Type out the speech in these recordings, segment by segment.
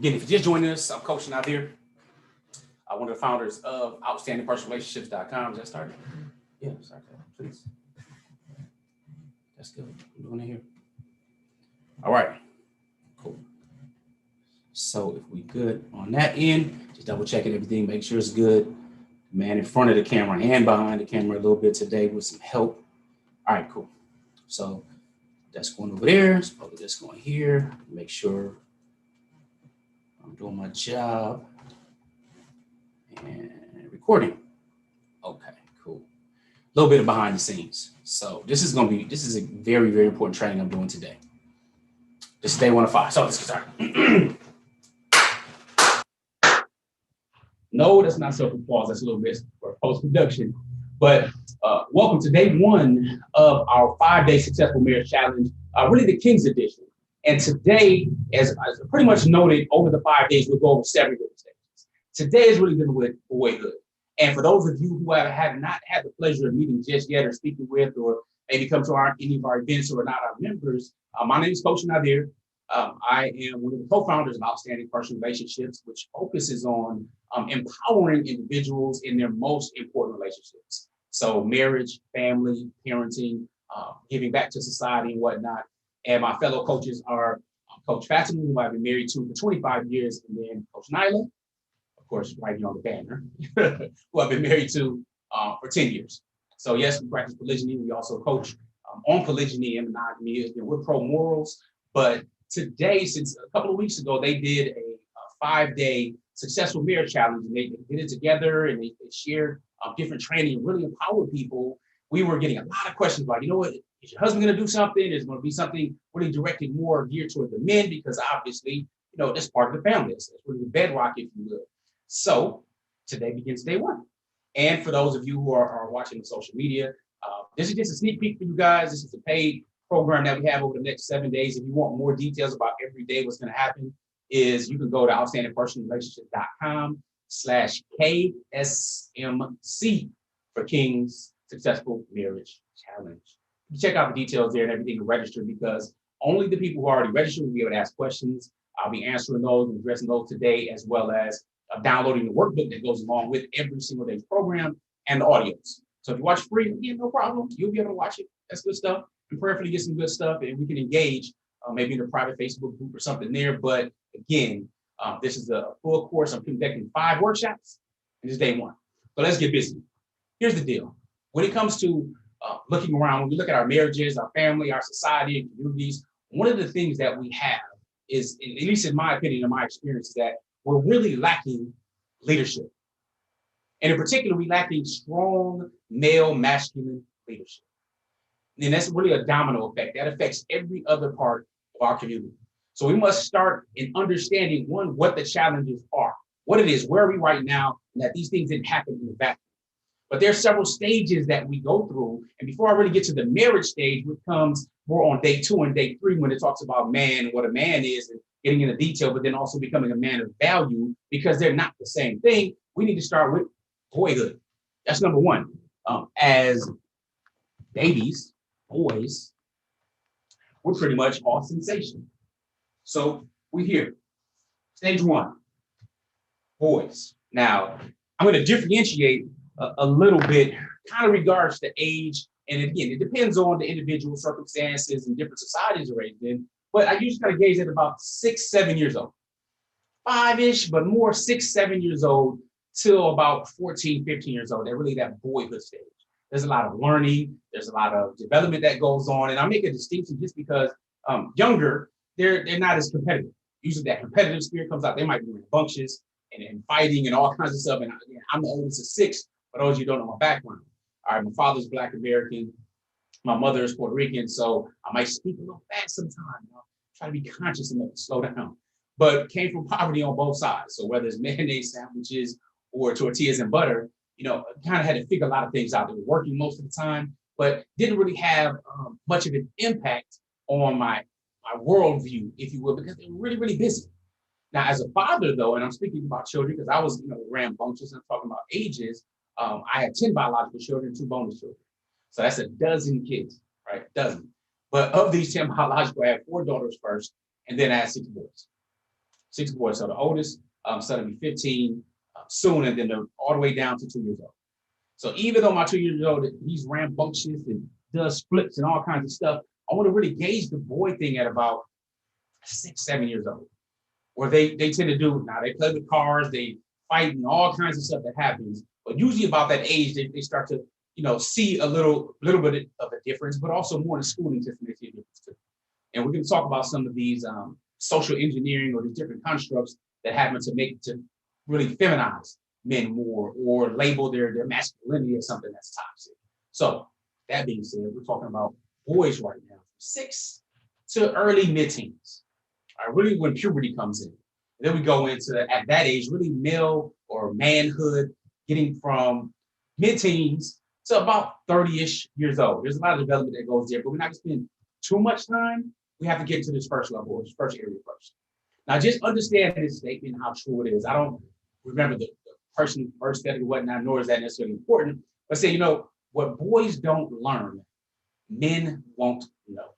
Again, if you're just joining us, I'm Coach Nadir, one of the founders of OutstandingPersonalRelationships.com. Is that started? Yeah, start that, please. That's good. I'm doing it here. All right, cool. So if we good on that end, just double checking everything, make sure it's good. Man in front of the camera and behind the camera a little bit today with some help. All right, cool. So that's going over there. So probably that's going here. Make sure I'm doing my job and recording. Okay, cool. A little bit of behind the scenes. So this is a very, very important training I'm doing today. This is day 1 of 5. So let's get started. No, that's not self-applause. That's a little bit for post-production. But welcome to day 1 of our 5-day successful marriage challenge, really the King's edition. And today, as pretty much noted, over the 5 days, we'll go over 7 different stages. Today is really dealing with boyhood. And for those of you who have not had the pleasure of meeting just yet or speaking with, or maybe come to any of our events or are not our members, my name is Coach Nadir. I am one of the co-founders of Outstanding Personal Relationships, which focuses on empowering individuals in their most important relationships. So marriage, family, parenting, giving back to society and whatnot. And my fellow coaches are Coach Fatima, who I've been married to for 25 years, and then Coach Nyla, of course, right here on the banner, who I've been married to for 10 years. So yes, we practice polygyny. We also coach on polygyny and monogamy. Again, we're pro-morals, but today, since a couple of weeks ago, they did a 5-day successful marriage challenge, and they did it together, and they shared different training and really empowered people. We were getting a lot of questions about, is your husband going to do something? Is going to be something really directed more geared toward the men? Because obviously, that's part of the family. That's really the bedrock, if you will. So today begins day 1. And for those of you who are watching the social media, this is just a sneak peek for you guys. This is a paid program that we have over the next 7 days. If you want more details about every day, what's going to happen is you can go to outstandingpersonalrelationship.com/KSMC for King's Successful Marriage Challenge. You check out the details there and everything to register, because only the people who are already registered will be able to ask questions. I'll be answering those and addressing those today, as well as downloading the workbook that goes along with every single day's program and the audios. So if you watch free, again, no problem. You'll be able to watch it. That's good stuff. And prayerfully get some good stuff, and we can engage maybe in a private Facebook group or something there. But again, this is a full course. I'm conducting 5 workshops, and this is day 1. So let's get busy. Here's the deal. When it comes to looking around, when we look at our marriages, our family, our society, and communities, one of the things that we have is, at least in my opinion, in my experience, is that we're really lacking leadership. And in particular, we're lacking strong male masculine leadership. And that's really a domino effect that affects every other part of our community. So we must start in understanding, one, what the challenges are, what it is, where are we right now, and that these things didn't happen in the vacuum. But there are several stages that we go through. And before I really get to the marriage stage, which comes more on day 2 and day 3, when it talks about man and what a man is and getting into detail, but then also becoming a man of value, because they're not the same thing, we need to start with boyhood. That's number 1. As babies, boys, we're pretty much all sensation. So we're here. Stage 1, boys. Now, I'm going to differentiate a little bit, kind of regards to age. And again, it depends on the individual circumstances and different societies are raised in. But I usually kind of gauge at about 6, 7 years old. 5-ish, but more 6, 7 years old till about 14, 15 years old. They're really that boyhood stage. There's a lot of learning. There's a lot of development that goes on. And I make a distinction just because younger, they're not as competitive. Usually that competitive spirit comes out. They might be rambunctious and fighting and all kinds of stuff. And I'm the oldest of 6, for those of you who don't know my background. All right, my father's Black American. My mother is Puerto Rican, so I might speak a little fast sometimes. Try to be conscious enough to slow down. But came from poverty on both sides. So whether it's mayonnaise sandwiches or tortillas and butter, kind of had to figure a lot of things out. They were working most of the time, but didn't really have much of an impact on my worldview, if you will, because they were really, really busy. Now, as a father, though, and I'm speaking about children because I was, rambunctious and talking about ages, I had 10 biological children, 2 bonus children. So that's a dozen kids, right? A dozen. But of these 10 biological, I had 4 daughters first, and then I had 6 boys. 6 boys. So the oldest son will be 15 soon, and then all the way down to 2 years old. So even though my 2 years old, he's rambunctious and does flips and all kinds of stuff, I want to really gauge the boy thing at about 6, 7 years old, where they tend to do, now they play with cars, they fight and all kinds of stuff that happens. But usually about that age, they start to, see a little bit of a difference, but also more in the schooling system, they see a difference too. And we're going to talk about some of these social engineering or these different constructs that happen to really feminize men more or label their masculinity as something that's toxic. So that being said, we're talking about boys right now, 6 to early mid-teens, really when puberty comes in. And then we go into, at that age, really male or manhood, getting from mid-teens to about 30-ish years old. There's a lot of development that goes there, but we're not going to spend too much time. We have to get to this first level, or this first area first. Now, just understand this statement, how true it is. I don't remember the person first said it, whatnot, nor is that necessarily important. But say, what boys don't learn, men won't know.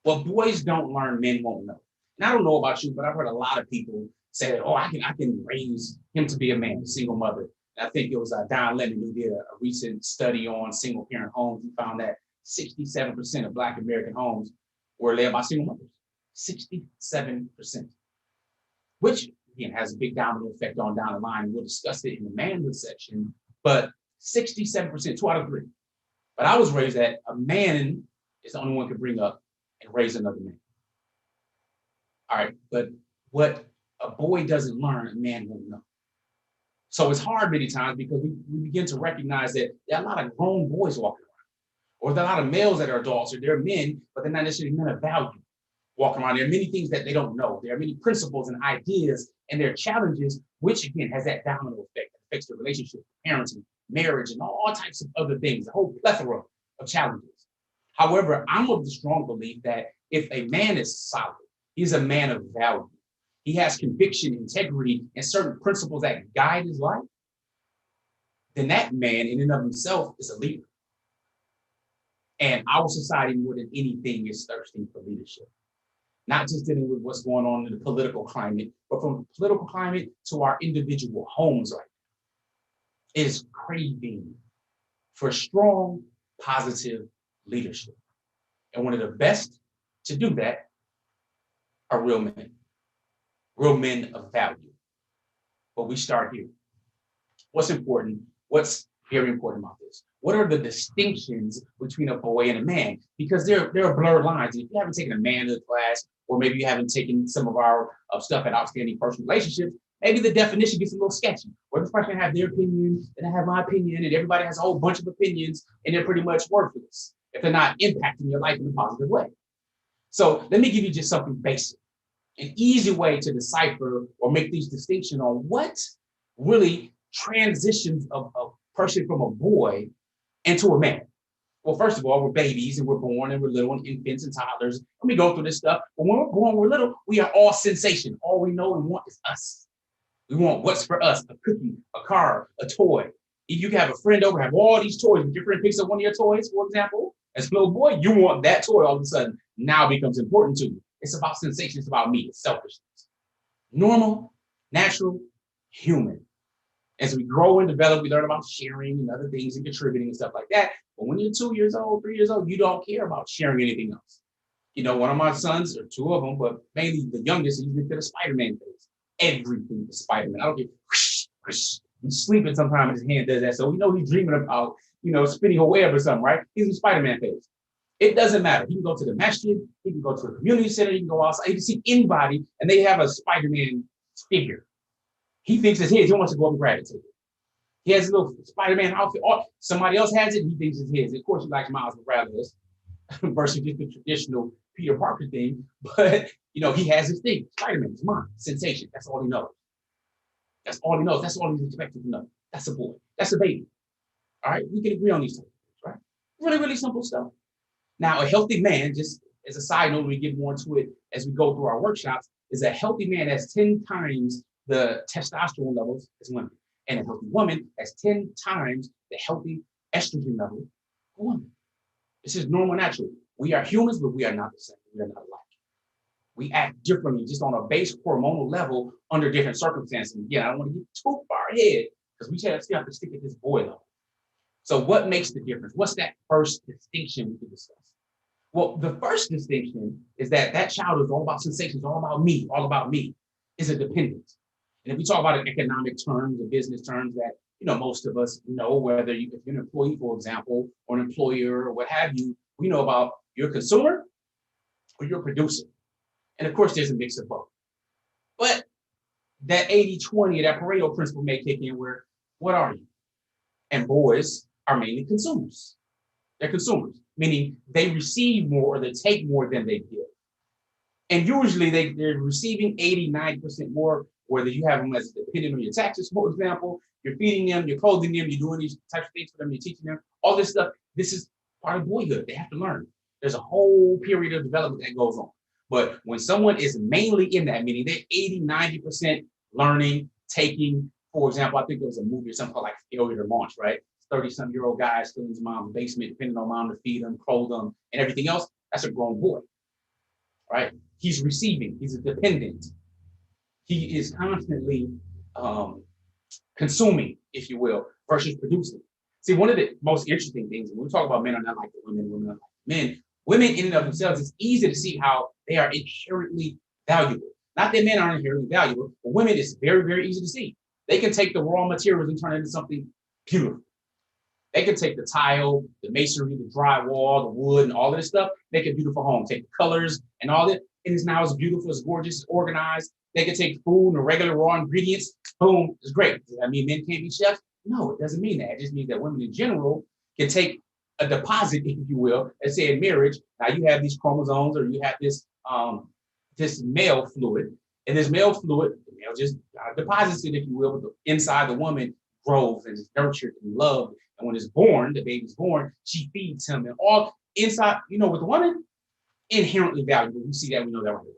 What boys don't learn, men won't know. And I don't know about you, but I've heard a lot of people say that, I can raise him to be a man, a single mother. And I think it was Don Lemon who did a recent study on single parent homes. He found that 67% of Black American homes were led by single mothers. 67%, which again has a big domino effect on down the line. We'll discuss it in the manhood section, but 67%, 2 out of 3. But I was raised that a man is the only one who can bring up and raise another man. All right, but what a boy doesn't learn, a man won't know. So it's hard many times because we begin to recognize that there are a lot of grown boys walking around, or there are a lot of males that are adults, or they're men, but they're not necessarily men of value walking around. There are many things that they don't know. There are many principles and ideas, and there are challenges, which again has that domino effect that affects the relationship, parenting, marriage, and all types of other things, a whole plethora of challenges. However, I'm of the strong belief that if a man is solid, he's a man of value, he has conviction, integrity, and certain principles that guide his life, then that man in and of himself is a leader. And our society, more than anything, is thirsting for leadership. Not just dealing with what's going on in the political climate, but from the political climate to our individual homes right now, is craving for strong, positive leadership. And one of the best to do that are real men of value. But we start here. What's important? What's very important about this? What are the distinctions between a boy and a man? Because there are blurred lines. If you haven't taken a manhood class, or maybe you haven't taken some of our stuff at Outstanding Personal Relationships, maybe the definition gets a little sketchy. Where this person have their opinion, and I have my opinion, and everybody has a whole bunch of opinions, and they're pretty much worthless if they're not impacting your life in a positive way. So let me give you just something basic, an easy way to decipher or make these distinctions on what really transitions a person from a boy into a man. Well, first of all, we're babies and we're born and we're little and infants and toddlers. And we go through this stuff. But when we're born, we're little, we are all sensation. All we know and want is us. We want what's for us, a cookie, a car, a toy. If you can have a friend over, have all these toys, if your friend picks up one of your toys, for example, as a little boy, you want that toy all of a sudden now becomes important to you. It's about sensation, it's about me, it's selfishness. Normal, natural, human. As we grow and develop, we learn about sharing and other things and contributing and stuff like that. But when you're 2 years old, 3 years old, you don't care about sharing anything else. One of my sons, or 2 of them, but mainly the youngest, he's into the Spider-Man phase. Everything is Spider-Man. I don't get he's sleeping sometimes, his hand does that. So we know he's dreaming about, spinning a web or something, right? He's in Spider-Man phase. It doesn't matter. He can go to the masjid, he can go to a community center, he can go outside, he can see anybody, and they have a Spider-Man figure. He thinks it's his. He wants to go up and grab it. He has a little Spider-Man outfit. Or somebody else has it. He thinks it's his. Of course, he likes Miles Morales versus just the traditional Peter Parker thing. But, he has his thing. Spider-Man is mine. Sensation. That's all he knows. That's all he knows. That's all he's expected to know. That's a boy. That's a baby. All right? We can agree on these things, right? Really, really simple stuff. Now, a healthy man, just as a side note, we get more into it as we go through our workshops, is a healthy man has 10 times the testosterone levels as women. And a healthy woman has 10 times the healthy estrogen level for women. This is normal, natural. We are humans, but we are not the same. We are not alike. We act differently just on a base hormonal level under different circumstances. Again, I don't want to get too far ahead because we still have to stick at this boy level. So what makes the difference? What's that first distinction we can discuss? Well, the first distinction is that that child is all about sensations, all about me, all about me. Is a dependent. And if we talk about it in economic terms or business terms that most of us know, whether if you're an employee, for example, or an employer or what have you, we know about your consumer or your producer. And of course, there's a mix of both. But that 80-20, that Pareto principle may kick in where, what are you? And boys are mainly consumers. They're consumers, meaning they receive more or they take more than they give. And usually they're receiving 80-90% more, whether you have them as a dependent on your taxes, for example, you're feeding them, you're clothing them, you're doing these types of things for them, you're teaching them, all this stuff. This is part of boyhood. They have to learn. There's a whole period of development that goes on. But when someone is mainly in that, meaning they're 80-90% learning, taking, for example, I think there was a movie or something called like Failure to Launch, right? 30-some-year-old guy still in his mom's basement, depending on mom to feed him, clothe him, and everything else. That's a grown boy, right? He's receiving, he's a dependent. He is constantly consuming, if you will, versus producing. See, one of the most interesting things, when we talk about men are not like the women, women are like men, women in and of themselves, it's easy to see how they are inherently valuable. Not that men aren't inherently valuable, but women is very, very easy to see. They can take the raw materials and turn it into something beautiful. They can take the tile, the masonry, the drywall, the wood, and all of this stuff, make a beautiful home. Take the colors and all that. It is now as beautiful, as gorgeous, as organized. They can take food and the regular raw ingredients. Boom, it's great. Does that mean men can't be chefs? No, it doesn't mean that. It just means that women in general can take a deposit, if you will, let's say in marriage. Now you have these chromosomes or you have this this male fluid. And this male fluid, the male just deposits it, if you will, but inside the woman grows and is nurtured and loved. And when it's born, the baby's born, she feeds him. And all inside, with the woman, inherently valuable. We see that, we know that right away.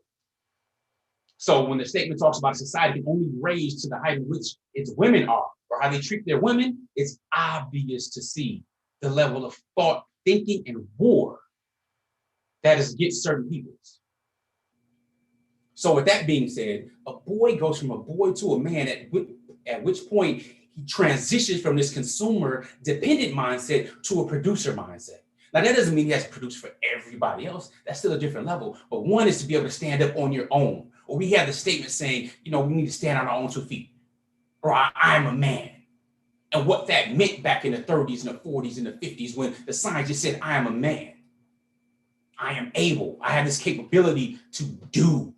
So when the statement talks about society can only raise to the height in which its women are, or how they treat their women, it's obvious to see the level of thought, thinking, and war that is against certain peoples. So with that being said, a boy goes from a boy to a man at which point he transitions from this consumer dependent mindset to a producer mindset. Now, that doesn't mean he has to produce for everybody else. That's still a different level. But one is to be able to stand up on your own. Or we have the statement saying, we need to stand on our own 2 feet. Or I'm a man. And what that meant back in the 30s and the 40s and the 50s when the sign just said, I am a man. I am able. I have this capability to do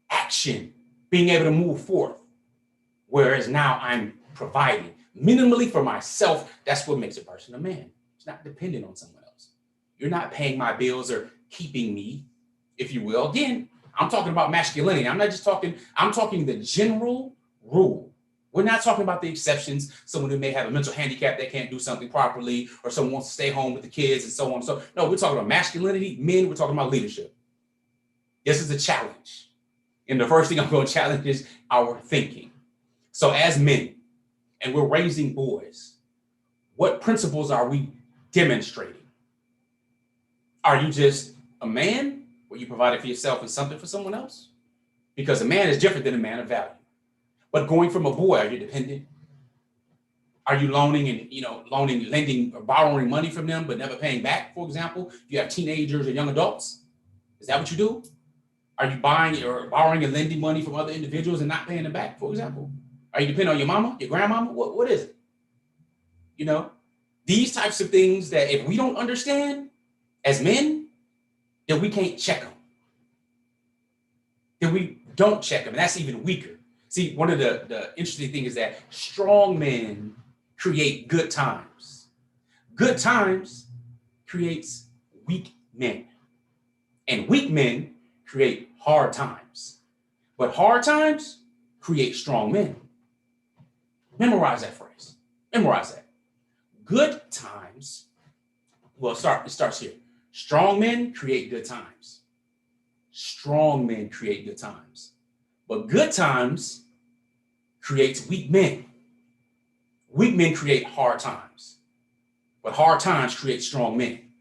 action, being able to move forth. Whereas now I'm providing minimally for myself. That's what makes a person a man. It's not dependent on someone else. You're not paying my bills or keeping me, if you will. Again, I'm talking about masculinity. I'm talking the general rule. We're not talking about the exceptions, someone who may have a mental handicap that can't do something properly, or someone wants to stay home with the kids and so on. So no, we're talking about masculinity, men, we're talking about leadership. This is a challenge. And the first thing I'm going to challenge is our thinking. So as men, and we're raising boys, what principles are we demonstrating? Are you just a man where you provided for yourself and something for someone else? Because a man is different than a man of value. But going from a boy, are you dependent? Are you loaning and, lending or borrowing money from them, but never paying back, for example? You have teenagers or young adults. Is that what you do? Are you buying or borrowing and lending money from other individuals and not paying them back, for example? Are you dependent on your mama, your grandmama? What is it? These types of things that if we don't understand as men, then we can't check them. Then we don't check them, and that's even weaker. See, one of the interesting things is that strong men create good times. Good times creates weak men. And weak men create hard times. But hard times create strong men. Memorize that phrase. Memorize that. Good times, it starts here. Strong men create good times. Strong men create good times. But good times creates weak men. Weak men create hard times. But hard times create strong men.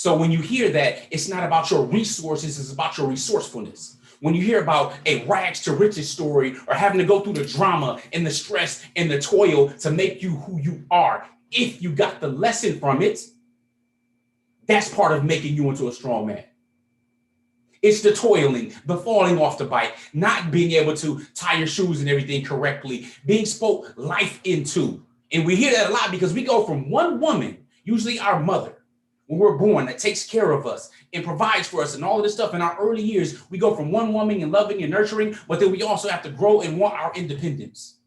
So when you hear that, it's not about your resources, it's about your resourcefulness. When you hear about a rags to riches story or having to go through the drama and the stress and the toil to make you who you are, if you got the lesson from it, that's part of making you into a strong man. It's the toiling, the falling off the bike, not being able to tie your shoes and everything correctly, being spoke life into. And we hear that a lot because we go from one woman, usually our mother, when we're born, that takes care of us and provides for us and all of this stuff in our early years. We go from one woman and loving and nurturing, but then we also have to grow and want our independence.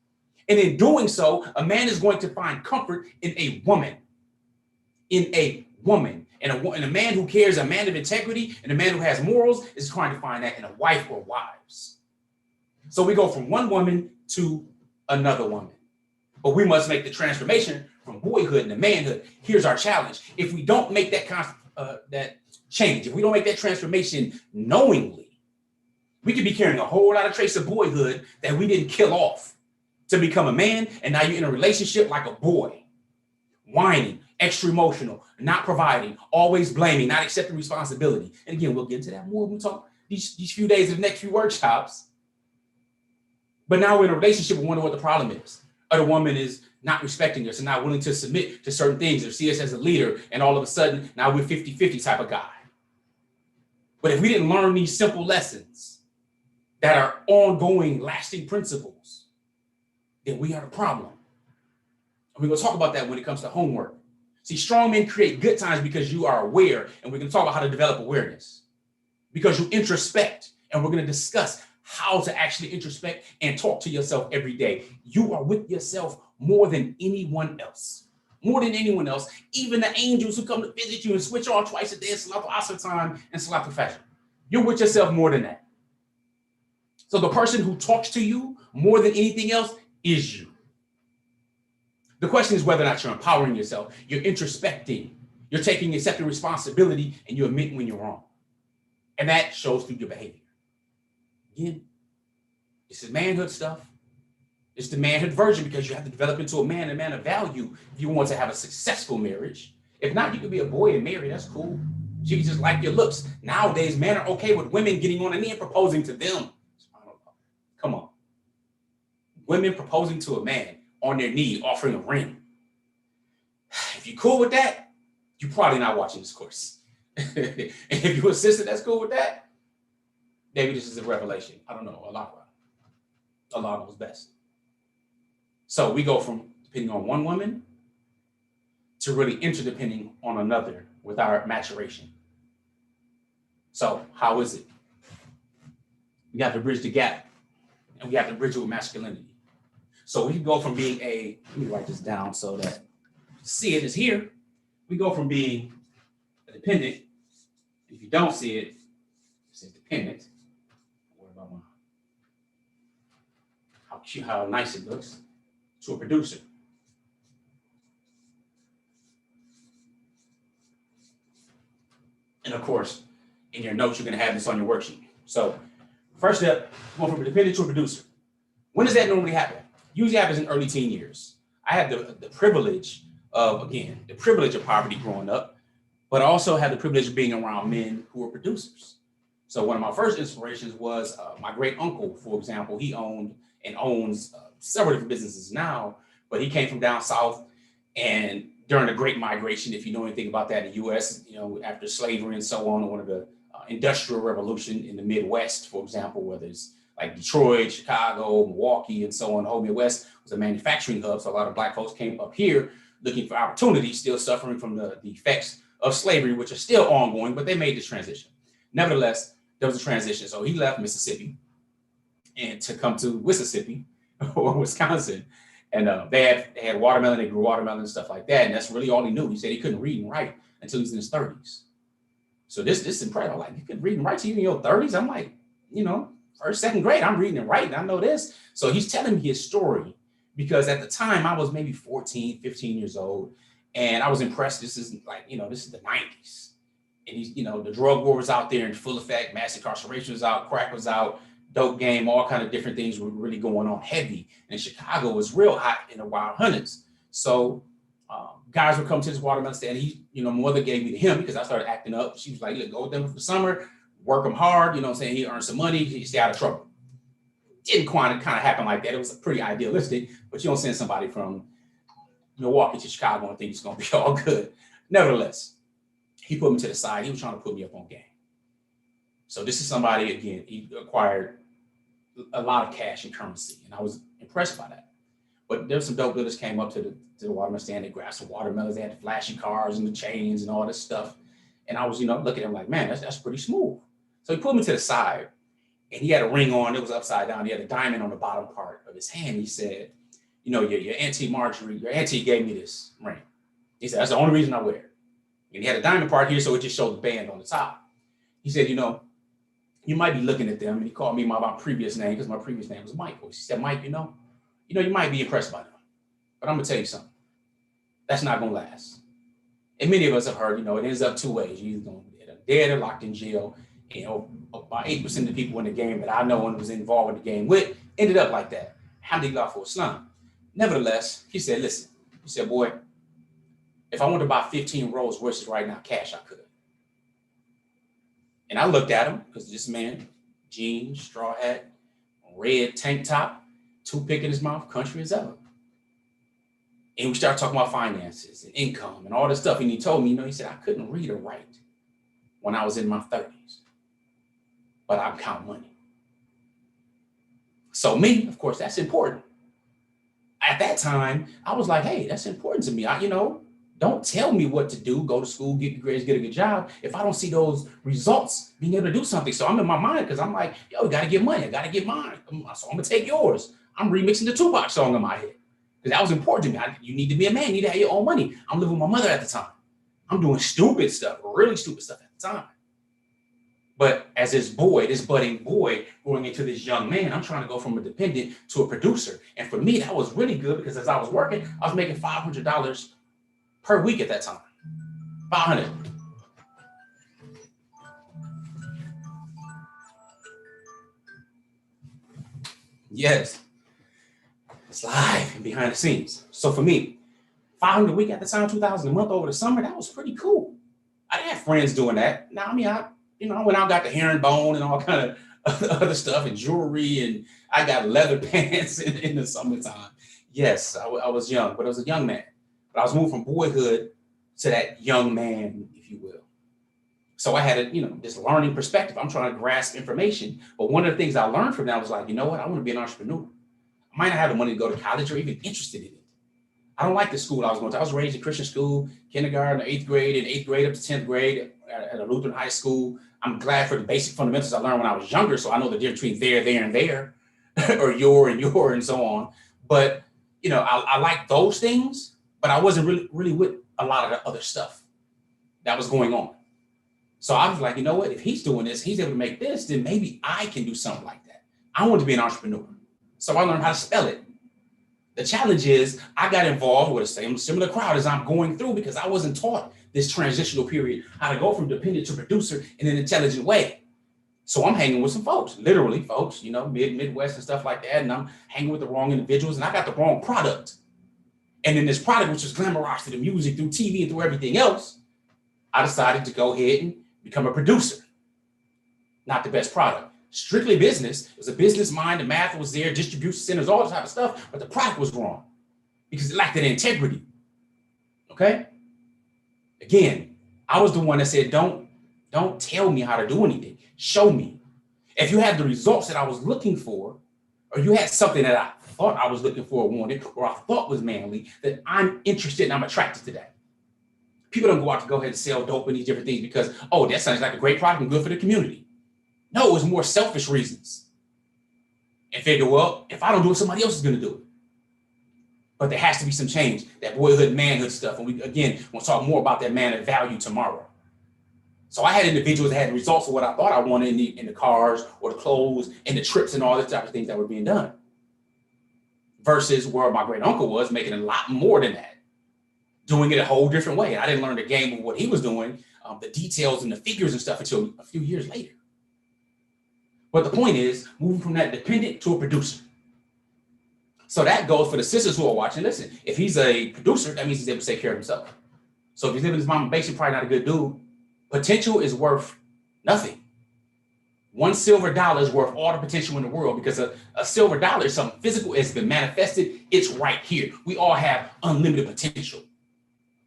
And in doing so, a man is going to find comfort in a woman, And a man who cares, a man of integrity, and a man who has morals is trying to find that in a wife or wives. So we go from one woman to another woman. But we must make the transformation from boyhood to manhood. Here's our challenge. If we don't make that change, if we don't make that transformation knowingly, we could be carrying a whole lot of traits of boyhood that we didn't kill off to become a man, and now you're in a relationship like a boy, whining, extra emotional, not providing, always blaming, not accepting responsibility. And again, we'll get into that more when we talk these few days of the next few workshops. But now we're in a relationship and wonder what the problem is. Or the woman is not respecting us and not willing to submit to certain things or see us as a leader. And all of a sudden, now we're 50-50 type of guy. But if we didn't learn these simple lessons that are ongoing, lasting principles, then we are the problem. And we're going to talk about that when it comes to homework. See, strong men create good times because you are aware, and we're going to talk about how to develop awareness. Because you introspect, and we're going to discuss how to actually introspect and talk to yourself every day. You are with yourself more than anyone else. More than anyone else, even the angels who come to visit you and switch on twice a day, Salatu Asr time and Salatu Fajr. You're with yourself more than that. So the person who talks to you more than anything else is you. The question is whether or not you're empowering yourself, you're introspecting, you're taking accepting responsibility, and you admit when you're wrong. And that shows through your behavior. Again, this is manhood stuff. It's the manhood version because you have to develop into a man of value if you want to have a successful marriage. If not, you could be a boy and marry. That's cool. She can just like your looks. Nowadays, men are okay with women getting on a knee and proposing to them. Come on. Women proposing to a man on their knee, offering a ring. If you're cool with that, you're probably not watching this course. And if you're a sister that's cool with that, maybe this is a revelation. I don't know. Allah knows best. So we go from depending on one woman to really interdepending on another with our maturation. So how is it? We have to bridge the gap, and we have to bridge it with masculinity. So we can go from being let me write this down so that see it is here. We go from being a dependent. If you don't see it, it says dependent. What about how cute, how nice it looks, to a producer. And of course, in your notes, you're going to have this on your worksheet. So first step, going from a dependent to a producer. When does that normally happen? Usually happens in early teen years. I had the privilege of poverty growing up, but I also had the privilege of being around men who were producers. So one of my first inspirations was my great uncle, for example. He owned and owns several different businesses now, but he came from down south, and during the Great Migration, if you know anything about that in the U.S., after slavery and so on, one of the industrial revolution in the Midwest, for example, whether it's like Detroit, Chicago, Milwaukee, and so on, the whole Midwest was a manufacturing hub. So a lot of Black folks came up here looking for opportunities, still suffering from the effects of slavery, which are still ongoing, but they made this transition. Nevertheless, there was a transition. So he left Mississippi and to come to Mississippi or Wisconsin. And they had watermelon, they grew watermelon and stuff like that. And that's really all he knew. He said he couldn't read and write until he was in his 30s. So this is incredible. Like, you could read and write to you in your 30s? I'm like, first, second grade, I'm reading and writing. I know this. So he's telling me his story because at the time I was maybe 14, 15 years old. And I was impressed. This is this is the 90s. And he's, the drug war was out there in full effect. Mass incarceration was out. Crack was out. Dope game, all kind of different things were really going on heavy. And Chicago was real hot in the wild hundreds. So guys would come to this watermelon stand. He, my mother gave me to him because I started acting up. She was like, look, go with them for the summer, work them hard. He earned some money, he stay out of trouble. Didn't kind of happen like that. It was pretty idealistic, but you don't send somebody from Milwaukee to Chicago and think it's going to be all good. Nevertheless, he put me to the side. He was trying to put me up on game. So this is somebody, again, he acquired a lot of cash and currency, and I was impressed by that. But there were some dope dealers came up to the watermelon stand. They grabbed some watermelons. They had the flashy cars and the chains and all this stuff. And I was, looking at him like, man, that's pretty smooth. So he pulled me to the side, and he had a ring on. It was upside down. He had a diamond on the bottom part of his hand. He said, your Auntie Marjorie, your auntie gave me this ring. He said, that's the only reason I wear it. And he had a diamond part here, so it just showed the band on the top. He said, you might be looking at them. And he called me my previous name because my previous name was Michael. He said, Mike, you might be impressed by them. But I'm going to tell you something. That's not going to last. And many of us have heard, it ends up two ways. You're either going to be dead or locked in jail. About 80% of the people in the game that I know and was involved in the game with ended up like that. Alhamdulillah for Islam. Nevertheless, he said, listen, boy, if I wanted to buy 15 Rolls Royces right now, cash, I could. And I looked at him because this man, jeans, straw hat, red tank top, toothpick in his mouth, country as ever. And we started talking about finances and income and all this stuff. And he told me, he said, I couldn't read or write when I was in my 30s, but I count money. So me, of course, that's important. At that time, I was like, hey, that's important to me. Don't tell me what to do, go to school, get grades, get a good job, if I don't see those results being able to do something. So I'm in my mind because I'm like, we got to get money. I got to get mine. So I'm going to take yours. I'm remixing the Tupac song in my head because that was important to me. You need to be a man. You need to have your own money. I'm living with my mother at the time. I'm doing stupid stuff, really stupid stuff at the time. But as this budding boy, growing into this young man, I'm trying to go from a dependent to a producer. And for me, that was really good because as I was working, I was making $500 per week at that time. 500. Yes. It's live and behind the scenes. So for me, 500 a week at the time, 2,000 a month over the summer, that was pretty cool. I didn't have friends doing that. Now, I went out, got the herringbone and all kind of other stuff and jewelry, and I got leather pants in the summertime. Yes, I was young, but I was a young man. But I was moving from boyhood to that young man, if you will. So I had this learning perspective. I'm trying to grasp information. But one of the things I learned from that was like, what? I want to be an entrepreneur. I might not have the money to go to college or even interested in it. I don't like the school I was going to. I was raised in Christian school, kindergarten, 8th grade, and 8th grade up to 10th grade at a Lutheran high school. I'm glad for the basic fundamentals I learned when I was younger, so I know the difference between there, and there, or your, and so on. But, I like those things, but I wasn't really with a lot of the other stuff that was going on. So I was like, what? If he's doing this, he's able to make this, then maybe I can do something like that. I want to be an entrepreneur. So I learned how to spell it. The challenge is I got involved with a similar crowd as I'm going through because I wasn't taught this transitional period, how to go from dependent to producer in an intelligent way. So I'm hanging with some folks, literally folks, Midwest and stuff like that. And I'm hanging with the wrong individuals and I got the wrong product. And then this product, which was glamorized through the music, through TV and through everything else, I decided to go ahead and become a producer. Not the best product. Strictly business. It was a business mind. The math was there, distribution centers, all that type of stuff, but the product was wrong because it lacked that integrity. Okay? Again, I was the one that said, don't tell me how to do anything. Show me. If you had the results that I was looking for, or you had something that I thought I was looking for or wanted, or I thought was manly, that I'm interested and I'm attracted to that. People don't go out to go ahead and sell dope and these different things because, that sounds like a great product and good for the community. No, it was more selfish reasons. And figure, well, if I don't do it, somebody else is going to do it. But there has to be some change, that boyhood, manhood stuff. And we, again, want to talk more about that man of value tomorrow. So I had individuals that had the results of what I thought I wanted in the cars or the clothes and the trips and all the type of things that were being done. Versus where my great uncle was making a lot more than that, doing it a whole different way. And I didn't learn the game of what he was doing, the details and the figures and stuff until a few years later. But the point is moving from that dependent to a producer. So that goes for the sisters who are watching. Listen, if he's a producer, that means he's able to take care of himself. So if he's living his mama basement, probably not a good dude. Potential is worth nothing. $1 is worth all the potential in the world, because a silver dollar is something physical. It's been manifested. It's right here. We all have unlimited potential,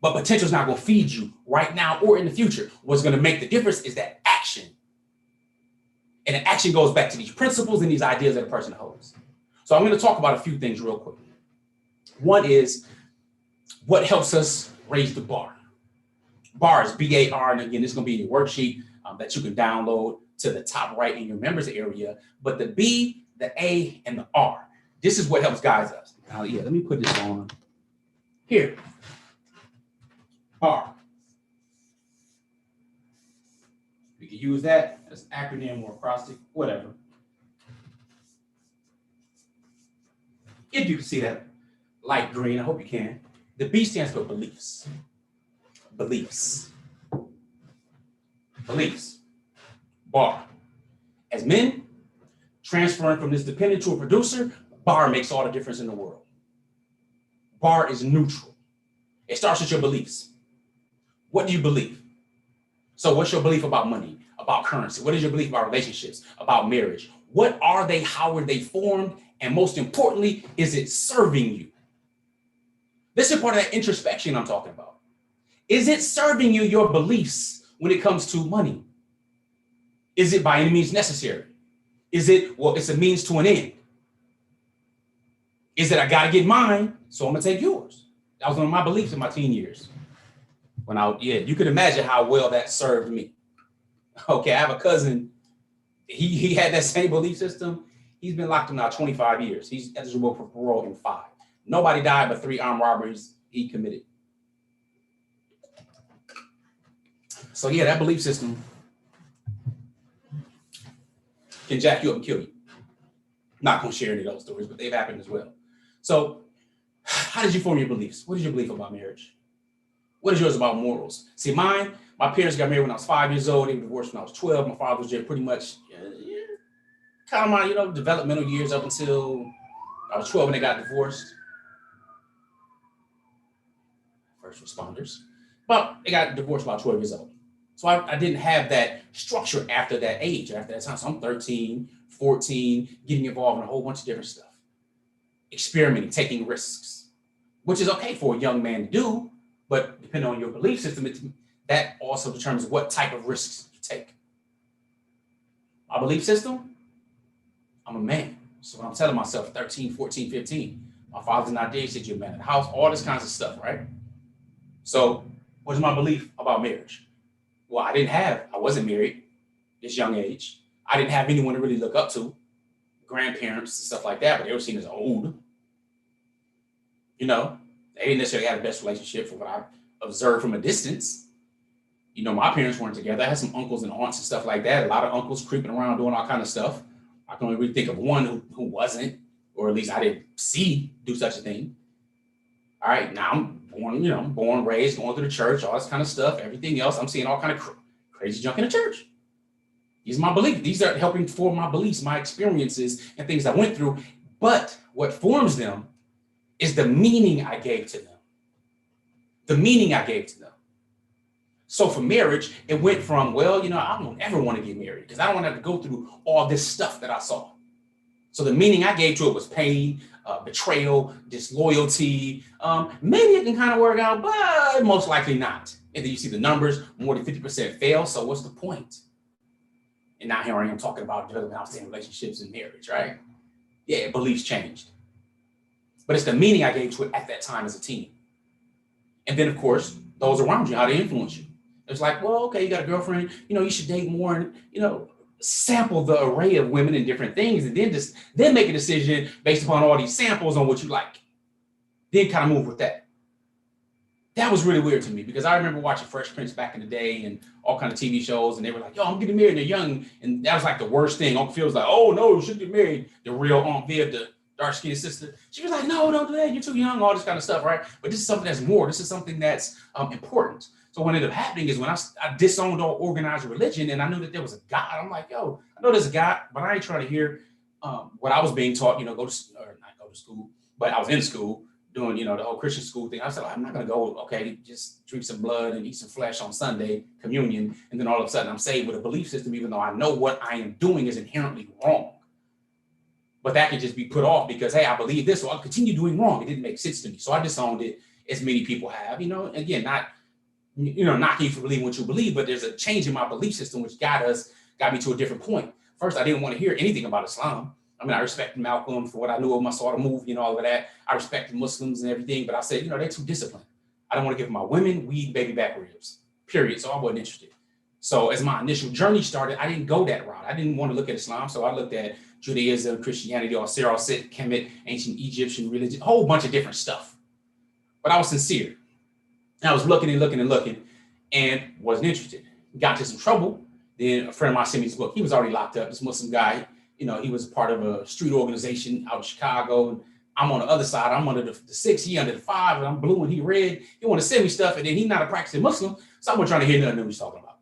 but potential is not going to feed you right now or in the future. What's going to make the difference is that action. And the action goes back to these principles and these ideas that a person holds. So I'm going to talk about a few things real quick. One is what helps us raise the bar. Bar is B-A-R, and again, this is going to be in your worksheet that you can download to the top right in your members area. But the B, the A, and the R, this is what helps guide us. Now, yeah, let me put this on here. R. We can use that as an acronym or acrostic, whatever. If you can see that light green, I hope you can. The B stands for beliefs. Beliefs. Beliefs. Bar. As men, transferring from this dependent to a producer, bar makes all the difference in the world. Bar is neutral. It starts with your beliefs. What do you believe? So what's your belief about money, about currency? What is your belief about relationships, about marriage? What are they? How are they formed? And most importantly, is it serving you? This is part of that introspection I'm talking about. Is it serving you, your beliefs, when it comes to money? Is it by any means necessary? Is it, well, it's a means to an end? Is it, I gotta get mine, so I'm gonna take yours? That was one of my beliefs in my teen years. You could imagine how well that served me. Okay, I have a cousin, he had that same belief system. He's been locked up now 25 years. He's eligible for parole in 5. Nobody died, but 3 armed robberies he committed. So yeah, that belief system can jack you up and kill you. Not gonna share any of those stories, but they've happened as well. So how did you form your beliefs? What is your belief about marriage? What is yours about morals? See, my parents got married when I was 5 years old. They were divorced when I was 12. My father was there pretty much kind of my, developmental years up until I was 12 when they got divorced. First responders. But they got divorced about 12 years old. So I didn't have that structure after that age, after that time. So I'm 13, 14, getting involved in a whole bunch of different stuff. Experimenting, taking risks, which is okay for a young man to do, but depending on your belief system, that also determines what type of risks you take. My belief system, I'm a man. So when I'm telling myself 13, 14, 15, my father's not there, he said, you're a man in the house, all this kinds of stuff, right? So what is my belief about marriage? Well, I wasn't married this young age. I didn't have anyone to really look up to, grandparents and stuff like that, but they were seen as old. They didn't necessarily have the best relationship from what I observed from a distance. My parents weren't together. I had some uncles and aunts and stuff like that. A lot of uncles creeping around doing all kind of stuff. I can only really think of one who wasn't, or at least I didn't see do such a thing. All right, now I'm born, raised, going to the church, all this kind of stuff. Everything else, I'm seeing all kind of crazy junk in the church. These are my beliefs. These are helping form my beliefs, my experiences, and things I went through. But what forms them is the meaning I gave to them. The meaning I gave to them. So for marriage, it went from, I don't ever want to get married because I don't want to have to go through all this stuff that I saw. So the meaning I gave to it was pain, betrayal, disloyalty. Maybe it can kind of work out, but most likely not. And then you see the numbers, more than 50% fail. So what's the point? And now here I am talking about developing outstanding relationships and marriage, right? Yeah, beliefs changed. But it's the meaning I gave to it at that time as a teen. And then, of course, those around you, how they influence you. It's like, well, okay, you got a girlfriend, you should date more and, sample the array of women and different things, and then make a decision based upon all these samples on what you like. Then kind of move with that. That was really weird to me because I remember watching Fresh Prince back in the day and all kind of TV shows, and they were like, yo, I'm getting married, and they're young. And that was like the worst thing. Uncle Phil was like, oh, no, you shouldn't get married. The real Aunt Viv, the dark-skinned sister, she was like, no, don't do that. You're too young, all this kind of stuff, right? But this is something that's more. This is something that's important. So what ended up happening is when I disowned all organized religion and I knew that there was a God, I'm like, yo, I know there's a God, but I ain't trying to hear what I was being taught, not go to school, But I was in school doing, the whole Christian school thing. I was like, I'm not going to go, okay, just drink some blood and eat some flesh on Sunday, communion. And then all of a sudden I'm saved with a belief system, even though I know what I am doing is inherently wrong. But that can just be put off because, hey, I believe this, so I'll continue doing wrong. It didn't make sense to me. So I disowned it, as many people have, again, not, knocking you for believing what you believe, but there's a change in my belief system, which got me to a different point. First, I didn't want to hear anything about Islam. I mean, I respected Malcolm for what I knew of him. I saw the movie, all of that. I respected Muslims and everything, but I said, they're too disciplined. I don't want to give my women weed, baby back ribs, period. So I wasn't interested. So as my initial journey started, I didn't go that route. I didn't want to look at Islam. So I looked at Judaism, Christianity, or Syro-Sit, Kemet, ancient Egyptian religion, a whole bunch of different stuff. But I was sincere. And I was looking and wasn't interested. Got into some trouble. Then a friend of mine sent me this book. He was already locked up, this Muslim guy. He was part of a street organization out of Chicago. And I'm on the other side. I'm under the 6, he under the 5, and I'm blue and he red. He want to send me stuff, and then he's not a practicing Muslim. So I wasn't trying to hear nothing that he's talking about.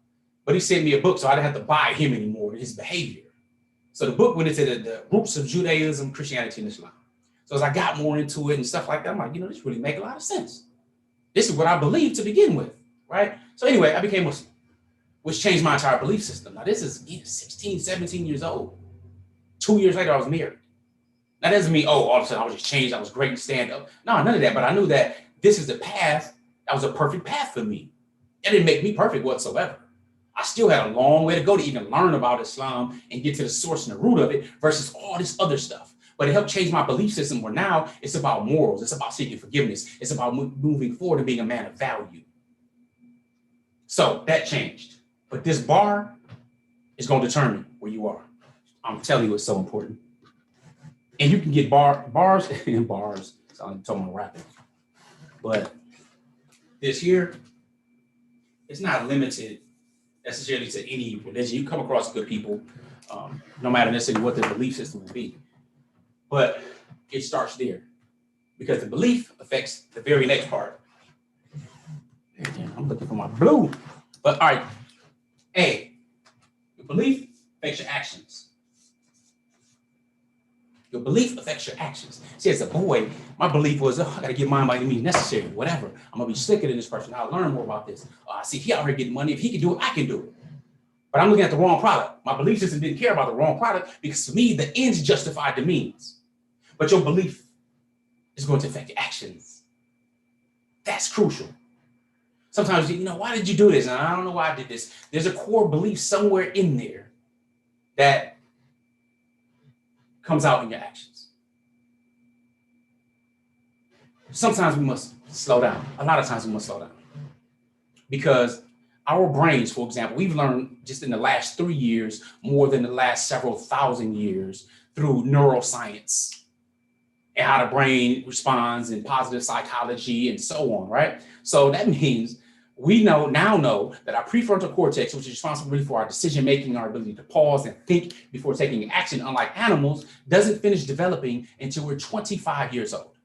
But he sent me a book, so I didn't have to buy him anymore, his behavior. So the book went into the roots of Judaism, Christianity, and Islam. So as I got more into it and stuff like that, I'm like, this really make a lot of sense. This is what I believed to begin with, right? So anyway, I became Muslim, which changed my entire belief system. Now this is 16, 17 years old. 2 years later, I was married. That doesn't mean, all of a sudden I was just changed, I was great and stand up. No, none of that, but I knew that this is the path, that was a perfect path for me. It didn't make me perfect whatsoever. I still had a long way to go to even learn about Islam and get to the source and the root of it versus all this other stuff. But it helped change my belief system where now it's about morals. It's about seeking forgiveness. It's about moving forward and being a man of value. So that changed. But this bar is going to determine where you are. I'm telling you, it's so important. And you can get bars and bars. So I'm talking about rapping. But this here, it's not limited necessarily to any religion. You come across good people, no matter necessarily what their belief system will be. But it starts there because the belief affects the very next part. I'm looking for my blue. But all right, A, your belief affects your actions. Your belief affects your actions. See, as a boy, my belief was, I got to get mine by any means necessary, whatever. I'm going to be slicker than this person. I'll learn more about this. See, he out here getting money. If he can do it, I can do it. But I'm looking at the wrong product. My belief system didn't care about the wrong product because to me, the ends justified the means. But your belief is going to affect your actions. That's crucial. Sometimes, why did you do this? And I don't know why I did this. There's a core belief somewhere in there that comes out in your actions. Sometimes we must slow down. A lot of times we must slow down. Because our brains, for example, we've learned just in the last 3 years, more than the last several thousand years through neuroscience and how the brain responds in positive psychology and so on, right? So that means we now know that our prefrontal cortex, which is responsible really for our decision-making, our ability to pause and think before taking action, unlike animals, doesn't finish developing until we're 25 years old.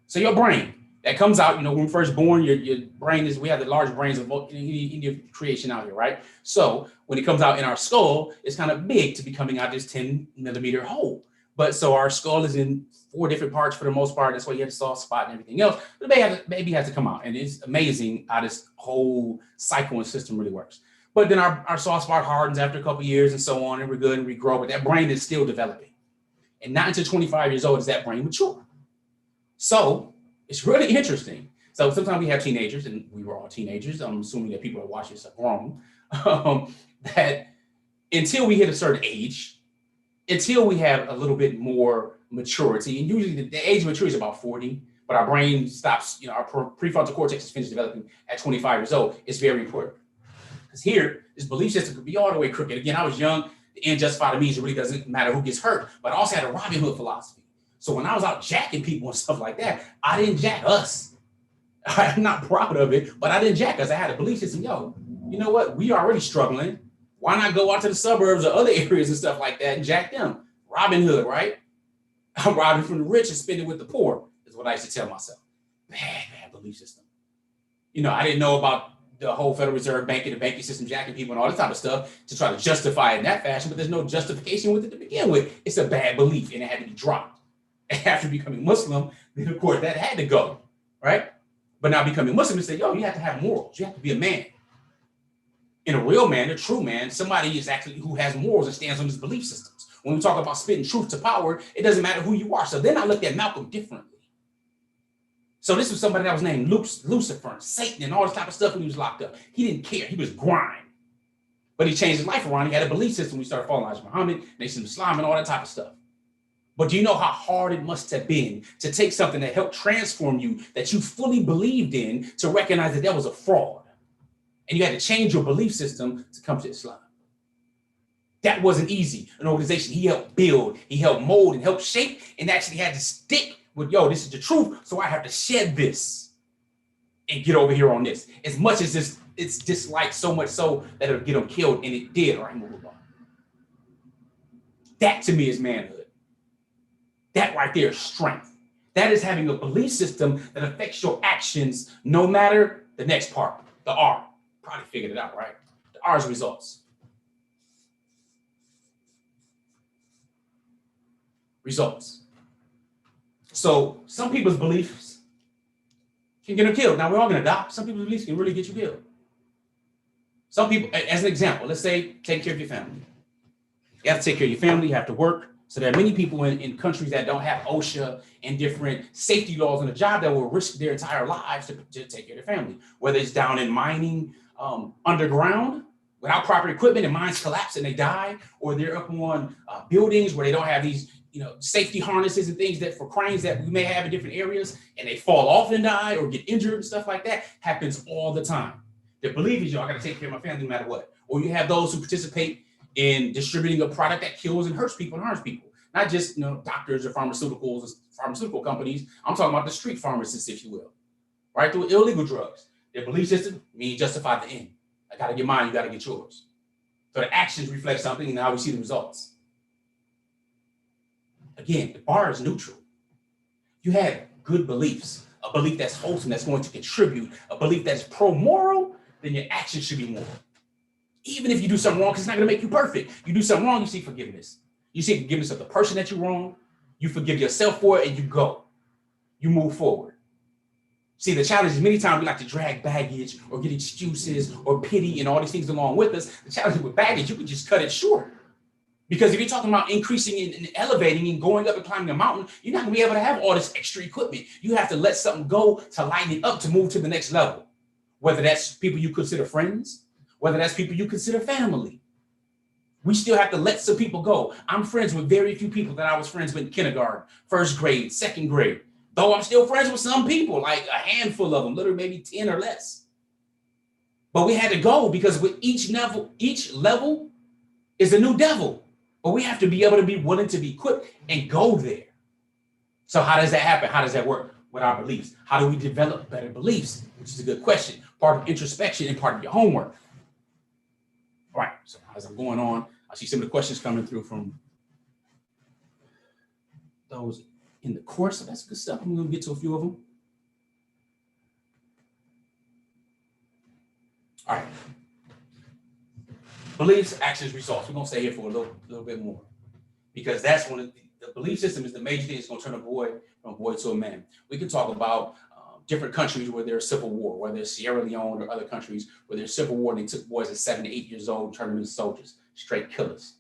So your brain, that comes out, when we're first born, your brain we have the large brains of any creation out here, right? So when it comes out in our skull, it's kind of big to be coming out this 10 millimeter hole. But so our skull is in 4 different parts for the most part. That's why you have the soft spot and everything else. But the baby has to come out. And it's amazing how this whole cycle and system really works. But then our soft spot hardens after a couple of years and so on, and we're good and we grow. But that brain is still developing. And not until 25 years old is that brain mature. So it's really interesting. So sometimes we have teenagers, and we were all teenagers. I'm assuming that people are watching this are grown. That until we hit a certain age, until we have a little bit more maturity, and usually the age of maturity is about 40, but our brain stops, our prefrontal cortex is finished developing at 25 years old. It's very important. Because here, this belief system could be all the way crooked. Again, I was young. The end justified the means. It really doesn't matter who gets hurt. But I also had a Robin Hood philosophy. So when I was out jacking people and stuff like that, I didn't jack us. I'm not proud of it, but I didn't jack us. I had a belief system. You know what? We are already struggling. Why not go out to the suburbs or other areas and stuff like that and jack them? Robin Hood, right? I'm robbing from the rich and spending with the poor, is what I used to tell myself. Bad belief system. I didn't know about the whole Federal Reserve Bank and the banking system jacking people and all this type of stuff to try to justify it in that fashion, but there's no justification with it to begin with. It's a bad belief and it had to be dropped. After becoming Muslim, then of course that had to go, right? But now becoming Muslim, they say, yo, you have to have morals. You have to be a man. And a real man, a true man, somebody is actually who has morals and stands on his belief systems. When we talk about spitting truth to power, it doesn't matter who you are. So then I looked at Malcolm differently. So this was somebody that was named Lucifer, and Satan, and all this type of stuff when he was locked up. He didn't care. He was grind. But he changed his life around. He had a belief system. We started following Elijah Muhammad, Nation of Islam, and all that type of stuff. But do you know how hard it must have been to take something that helped transform you, that you fully believed in, to recognize that was a fraud? And you had to change your belief system to come to Islam. That wasn't easy. An organization he helped build, he helped mold and helped shape, and actually had to stick with, yo, this is the truth, so I have to shed this and get over here on this. As much as it's disliked so much so that it'll get them killed, and it did, right? That to me is manhood. That right there is strength. That is having a belief system that affects your actions, no matter the next part, the R. Probably figured it out, right? The R is results. Results. So some people's beliefs can get them killed. Now we're all going to die. Some people's beliefs can really get you killed. Some people, as an example, let's say take care of your family. You have to take care of your family. You have to work. So there are many people in countries that don't have OSHA and different safety laws on the job that will risk their entire lives to take care of their family. Whether it's down in mining, underground, without proper equipment, and mines collapse and they die, or they're up on buildings where they don't have these, safety harnesses and things that for cranes that we may have in different areas, and they fall off and die or get injured and stuff like that. Happens all the time. The belief is, I got to take care of my family no matter what. Or you have those who participate in distributing a product that kills and hurts people and harms people. Not just doctors or pharmaceutical companies. I'm talking about the street pharmacists, if you will, right? Through illegal drugs. Their belief system means justify the end. I got to get mine, you got to get yours. So the actions reflect something, and now we see the results. Again, the bar is neutral. You have good beliefs, a belief that's wholesome, that's going to contribute, a belief that's pro-moral, then your actions should be moral. Even if you do something wrong, because it's not going to make you perfect. You do something wrong, you seek forgiveness. You seek forgiveness of the person that you wrong. You forgive yourself for it, and you go. You move forward. See, the challenge is many times we like to drag baggage or get excuses or pity and all these things along with us. The challenge with baggage, you can just cut it short. Because if you're talking about increasing and elevating and going up and climbing a mountain, you're not going to be able to have all this extra equipment. You have to let something go to lighten it up to move to the next level. Whether that's people you consider friends, whether that's people you consider family. We still have to let some people go. I'm friends with very few people that I was friends with in kindergarten, first grade, second grade. Though I'm still friends with some people, like a handful of them, literally maybe 10 or less. But we had to go because with each level is a new devil. But we have to be able to be willing to be equipped and go there. So how does that happen? How does that work with our beliefs? How do we develop better beliefs? Which is a good question. Part of introspection and part of your homework. All right, so as I'm going on, I see some of the questions coming through from those in the course. So that's good stuff. I'm going to get to a few of them. All right. Beliefs, actions, results. We're going to stay here for a little bit more because that's one of the belief system is the major thing that's going to turn a boy from a boy to a man. We can talk about different countries where there's civil war, whether it's Sierra Leone or other countries where there's civil war and they took boys at 7 to 8 years old and turned them into soldiers, straight killers.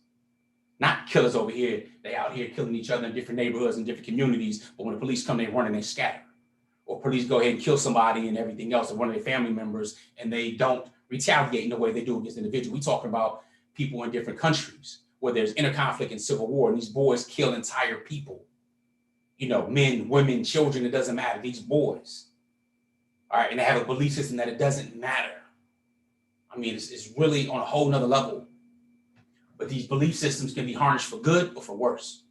Not killers over here. They out here killing each other in different neighborhoods and different communities, but when the police come, they run and they scatter. Or police go ahead and kill somebody and everything else, or one of their family members, and they don't retaliate in the way they do against individuals. We talking about people in different countries where there's interconflict and civil war, and these boys kill entire people. Men, women, children, it doesn't matter, these boys. All right, and they have a belief system that it doesn't matter. I mean, it's really on a whole nother level. But these belief systems can be harnessed for good or for worse.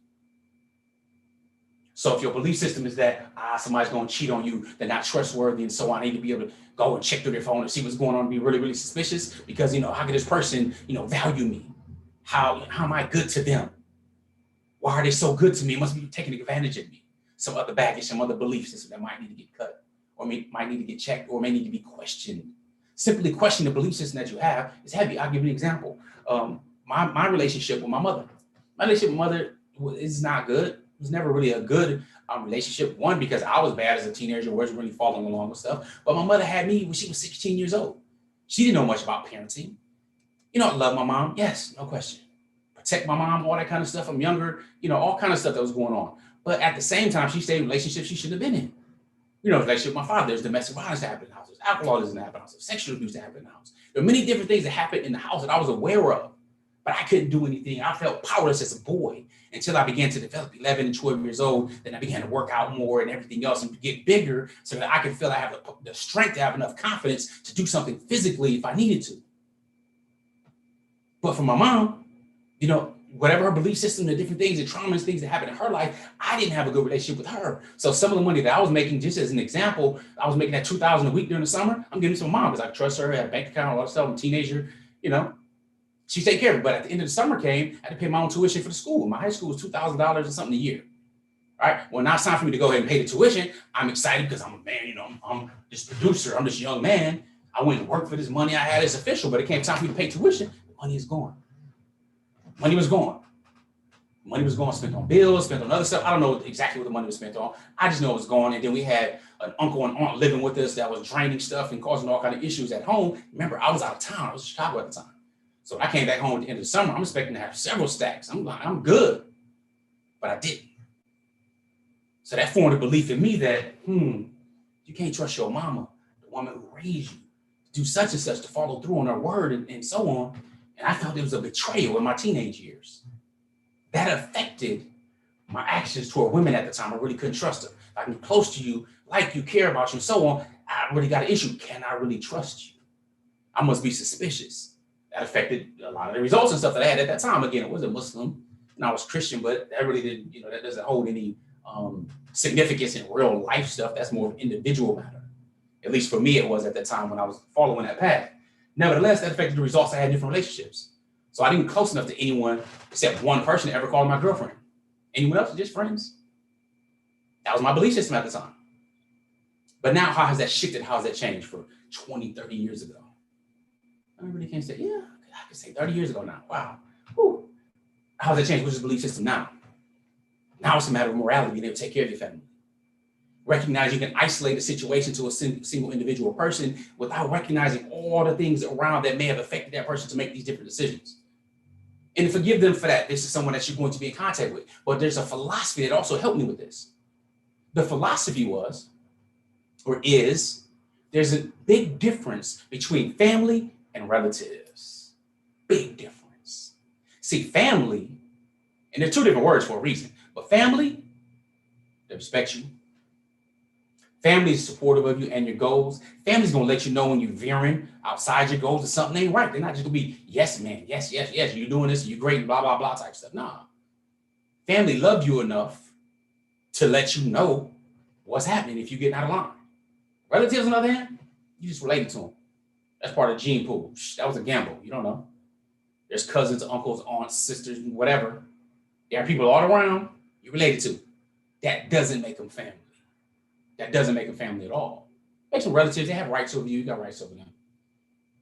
So if your belief system is that somebody's going to cheat on you, they're not trustworthy, and so I need to be able to go and check through their phone and see what's going on and be really, really suspicious because, how can this person, value me? How am I good to them? Why are they so good to me? It must be taking advantage of me. Some other baggage, some other belief system that might need to get cut or might need to get checked or may need to be questioned. Simply question the belief system that you have is heavy. I'll give you an example. My relationship with my mother. My relationship with my mother is not good. It was never really a good relationship. One, because I was bad as a teenager, wasn't really following along with stuff. But my mother had me when she was 16 years old. She didn't know much about parenting. I love my mom. Yes, no question. Protect my mom, all that kind of stuff. I'm younger, all kind of stuff that was going on. But at the same time, she stayed in relationships she shouldn't have been in. Relationship with my father, there's domestic violence that happened in the house, there's alcoholism that happened in the house, there's sexual abuse that happened in the house. There are many different things that happened in the house that I was aware of, but I couldn't do anything. I felt powerless as a boy until I began to develop 11 and 12 years old. Then I began to work out more and everything else and get bigger so that I could feel I have the strength to have enough confidence to do something physically if I needed to. But for my mom, whatever her belief system, the different things, the traumas, things that happened in her life, I didn't have a good relationship with her. So some of the money that I was making, just as an example, I was making that $2,000 a week during the summer. I'm giving it to my mom because I trust her, I have a bank account, all that stuff. I'm a teenager, she take care of it. But at the end of the summer came, I had to pay my own tuition for the school. My high school was $2,000 or something a year. All right. Well, now it's time for me to go ahead and pay the tuition. I'm excited because I'm a man, I'm this producer, I'm this young man. I went and worked for this money I had as official, but it came time for me to pay tuition. The money is gone. Money was gone. Money was gone, spent on bills, spent on other stuff. I don't know exactly what the money was spent on. I just know it was gone. And then we had an uncle and aunt living with us that was draining stuff and causing all kind of issues at home. Remember, I was out of town. I was in Chicago at the time. So I came back home at the end of the summer. I'm expecting to have several stacks. I'm good. But I didn't. So that formed a belief in me that, you can't trust your mama, the woman who raised you, to do such and such, to follow through on her word and so on. And I felt it was a betrayal in my teenage years. That affected my actions toward women at the time. I really couldn't trust them. I can be close to you, like you, care about you, and so on. I really got an issue. Can I really trust you? I must be suspicious. That affected a lot of the results and stuff that I had at that time. Again, I wasn't Muslim and I was Christian, but that really didn't, that doesn't hold any significance in real life stuff. That's more of an individual matter. At least for me, it was at that time when I was following that path. Nevertheless, that affected the results I had in different relationships. So I didn't get close enough to anyone except one person to ever call my girlfriend. Anyone else, just friends. That was my belief system at the time. But now, how has that shifted? How has that changed for 20, 30 years ago? I really can't say, I can say 30 years ago now. Wow. Whew. How has that changed? What's your belief system now? Now it's a matter of morality, being able to take care of your family. Recognize you can isolate a situation to a single individual person without recognizing all the things around that may have affected that person to make these different decisions. And forgive them for that. This is someone that you're going to be in contact with. But there's a philosophy that also helped me with this. The philosophy is, there's a big difference between family and relatives. Big difference. See, family, and they're two different words for a reason, but family, they respect you. Family is supportive of you and your goals. Family's gonna let you know when you're veering outside your goals or something ain't right. They're not just gonna be, yes, man, yes, you're doing this, you're great, blah, blah, blah type stuff. Nah. Family love you enough to let you know what's happening if you get out of line. Relatives, on the other hand, you just related to them. That's part of the gene pool. That was a gamble. You don't know. There's cousins, uncles, aunts, sisters, whatever. There are people all around you're related to. That doesn't make them family. That doesn't make them family at all. Makes them relatives. They have rights over you. You got rights over them.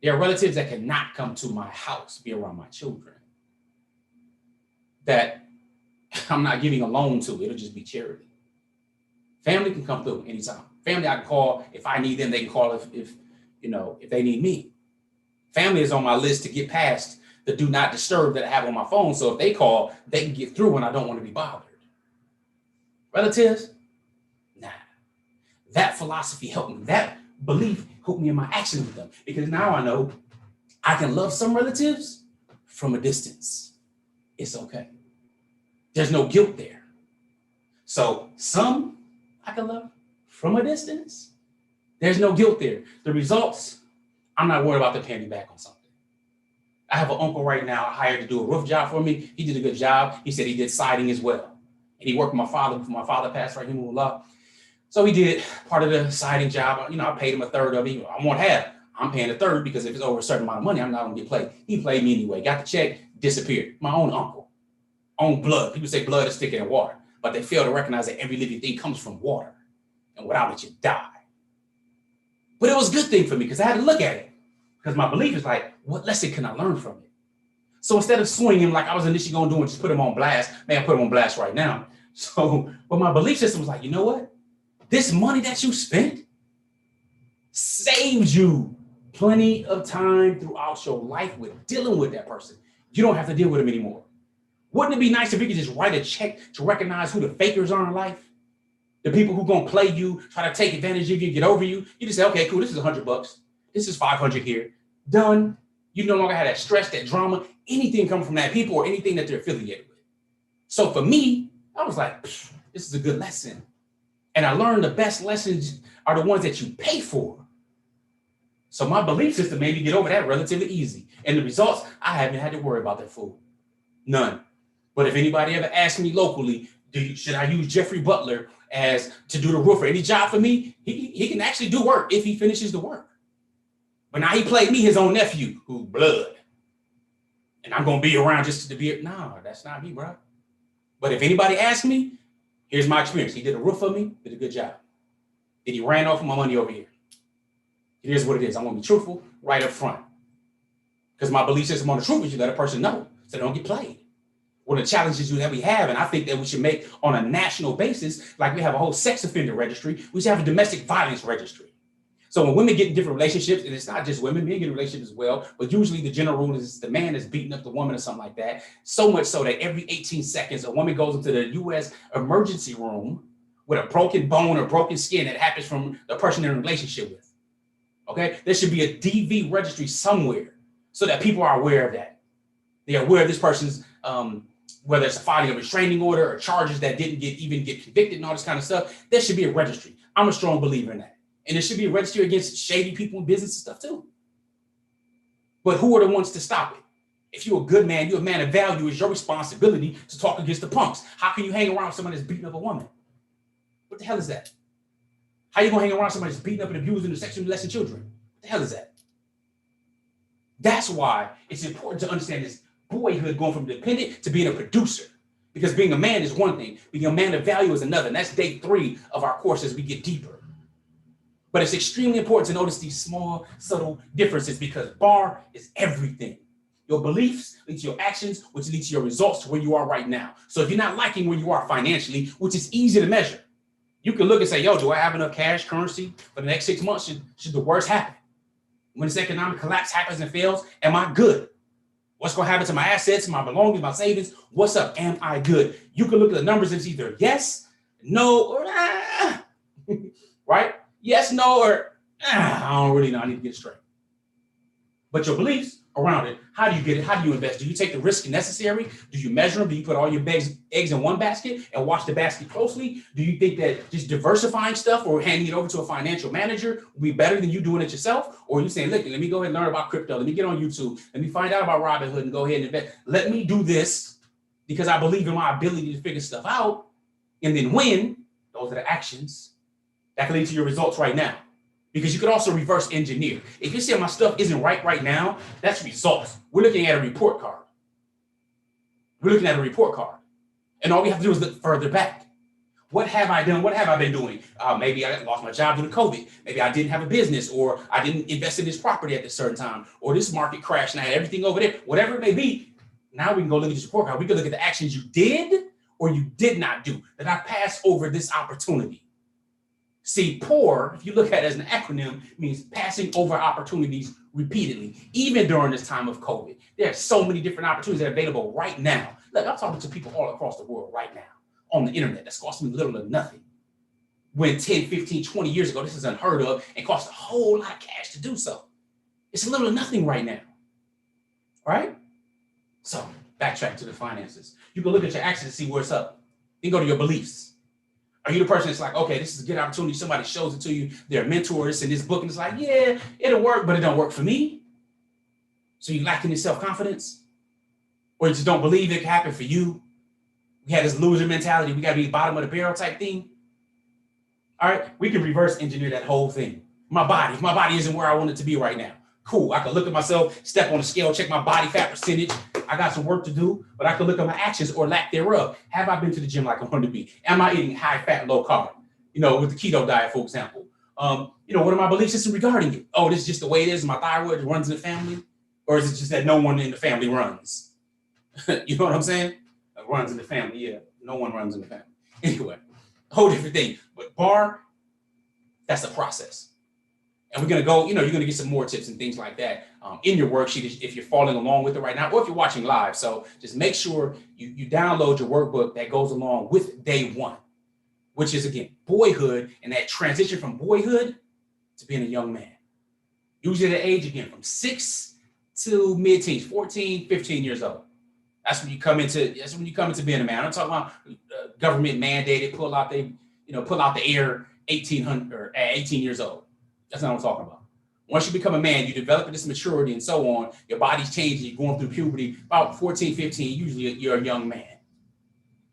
There are relatives that cannot come to my house, be around my children, that I'm not giving a loan to. It'll just be charity. Family can come through anytime. Family I can call if I need them. They can call if they need me. Family is on my list to get past the do not disturb that I have on my phone. So if they call, they can get through when I don't want to be bothered. Relatives, nah. That philosophy helped me. That belief helped me in my action with them, because now I know I can love some relatives from a distance. It's okay. There's no guilt there. So some I can love from a distance. There's no guilt there. The results, I'm not worried about them paying me back on something. I have an uncle right now I hired to do a roof job for me. He did a good job. He said he did siding as well. And he worked with my father before my father passed, right? He moved up. So he did part of the siding job. I paid him a third of it. I want half. I'm paying a third because if it's over a certain amount of money, I'm not going to get paid. He played me anyway. Got the check, disappeared. My own uncle, own blood. People say blood is thicker than water, but they fail to recognize that every living thing comes from water, and without it, you die. But it was a good thing for me because I had to look at it, because my belief is like, what lesson can I learn from it? So instead of suing him like I was initially going to do and just put him on blast, man, I put him on blast right now. So, but my belief system was like, you know what? This money that you spent saves you plenty of time throughout your life with dealing with that person. You don't have to deal with them anymore. Wouldn't it be nice if we could just write a check to recognize who the fakers are in life? The people who gonna play you, try to take advantage of you, get over you. You just say, okay, cool, this is $100. This is 500 here. Done. You no longer have that stress, that drama, anything coming from that people or anything that they're affiliated with. So for me, I was like, this is a good lesson. And I learned the best lessons are the ones that you pay for. So my belief system made me get over that relatively easy. And the results, I haven't had to worry about that fool. None. But if anybody ever asks me locally, should I use Jeffrey Butler as to do the roof or any job for me? He can actually do work if he finishes the work. But now he played me his own nephew, who blood. And I'm going to be around just to be, no, that's not me, bro. But if anybody asks me, here's my experience. He did a roof for me, did a good job. Then he ran off with my money over here. It is what it is. I'm going to be truthful right up front. Because my belief system on the truth is you let a person know so they don't get played. One of the challenges that we have, and I think that we should make on a national basis, like we have a whole sex offender registry, we should have a domestic violence registry. So when women get in different relationships, and it's not just women, men get in relationships as well, but usually the general rule is the man is beating up the woman or something like that. So much so that every 18 seconds, a woman goes into the U.S. emergency room with a broken bone or broken skin that happens from the person they're in a relationship with. Okay, there should be a DV registry somewhere so that people are aware of that. They are aware of this person's, whether it's a filing of a restraining order or charges that didn't even get convicted and all this kind of stuff. There should be a registry. I'm a strong believer in that. And there should be a registry against shady people in business and stuff too. But who are the ones to stop it? If you're a good man, you're a man of value, it's your responsibility to talk against the punks. How can you hang around someone that's beating up a woman? What the hell is that? How you gonna hang around somebody that's beating up and abusing and sexually molesting children? What the hell is that? That's why it's important to understand this boyhood going from dependent to being a producer. Because being a man is one thing, being a man of value is another. And that's day 3 of our course as we get deeper. But it's extremely important to notice these small, subtle differences because bar is everything. Your beliefs lead to your actions, which lead to your results to where you are right now. So if you're not liking where you are financially, which is easy to measure, you can look and say, yo, do I have enough cash currency for the next 6 months? Should the worst happen? When this economic collapse happens and fails, am I good? What's going to happen to my assets, my belongings, my savings? What's up? Am I good? You can look at the numbers and it's either yes, no, or right? Yes, no, or I don't really know. I need to get it straight. But your beliefs around it, how do you get it? How do you invest? Do you take the risk necessary? Do you measure them? Do you put all your eggs in one basket and watch the basket closely? Do you think that just diversifying stuff or handing it over to a financial manager will be better than you doing it yourself? Or are you saying, look, let me go ahead and learn about crypto. Let me get on YouTube. Let me find out about Robinhood and go ahead and invest. Let me do this because I believe in my ability to figure stuff out. And then when, those are the actions that can lead to your results right now. Because you could also reverse engineer. If you say my stuff isn't right now, that's results. We're looking at a report card. We're looking at a report card. And all we have to do is look further back. What have I done? What have I been doing? Maybe I lost my job due to COVID. Maybe I didn't have a business, or I didn't invest in this property at this certain time, or this market crashed and I had everything over there. Whatever it may be, now we can go look at this report card. We can look at the actions you did or you did not do that I passed over this opportunity. See, POUR, if you look at it as an acronym, means passing over opportunities repeatedly, even during this time of COVID. There are so many different opportunities that are available right now. Look, I'm talking to people all across the world right now on the internet that's costing me little or nothing. When 10, 15, 20 years ago, this is unheard of and cost a whole lot of cash to do so. It's little or nothing right now, right? So backtrack to the finances. You can look at your actions and see where it's up. Then go to your beliefs. Are you the person that's like, okay, this is a good opportunity. Somebody shows it to you. They're mentors in this book. And it's like, yeah, it'll work, but it don't work for me. So you lacking in self-confidence? Or you just don't believe it can happen for you? We had this loser mentality. We got to be bottom of the barrel type thing. All right, we can reverse engineer that whole thing. If my body isn't where I want it to be right now, cool. I can look at myself, step on the scale, check my body fat percentage. I got some work to do, but I can look at my actions or lack thereof. Have I been to the gym like I want to be? Am I eating high fat, low carb? With the keto diet, for example. What are my belief systems regarding it? Oh, this is just the way it is. My thyroid runs in the family. Or is it just that no one in the family runs? You know what I'm saying? It runs in the family. Yeah, no one runs in the family. Anyway, a whole different thing. But bar, that's the process. And we're going to go, you're going to get some more tips and things like that in your worksheet if you're following along with it right now, or if you're watching live. So just make sure you download your workbook that goes along with day one, which is, again, boyhood and that transition from boyhood to being a young man. Usually the age, again, from 6 to mid-teens, 14, 15 years old. That's when you come into being a man. I'm talking about government mandated, pull out the air 1800 or 18 years old. That's not what I'm talking about. Once you become a man, you develop this maturity and so on. Your body's changing. You're going through puberty. About 14, 15, usually you're a young man.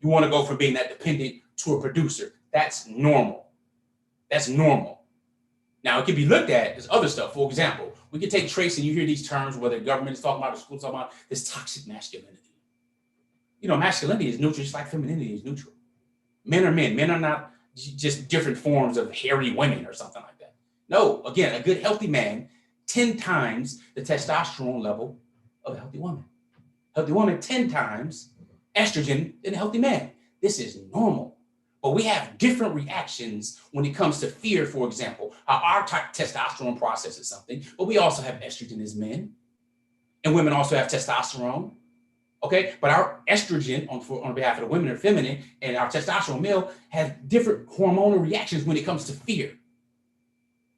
You want to go from being that dependent to a producer. That's normal. That's normal. Now, it can be looked at as other stuff. For example, we can take traits, and you hear these terms, whether the government is talking about or school talking about, this toxic masculinity. Masculinity is neutral, just like femininity is neutral. Men are men. Men are not just different forms of hairy women or something like that. No, again, a good healthy man, 10 times the testosterone level of a healthy woman. Healthy woman, 10 times estrogen than a healthy man. This is normal. But we have different reactions when it comes to fear, for example, how our testosterone processes something, but we also have estrogen as men, and women also have testosterone. Okay, but our estrogen on behalf of the women are feminine, and our testosterone male has different hormonal reactions when it comes to fear.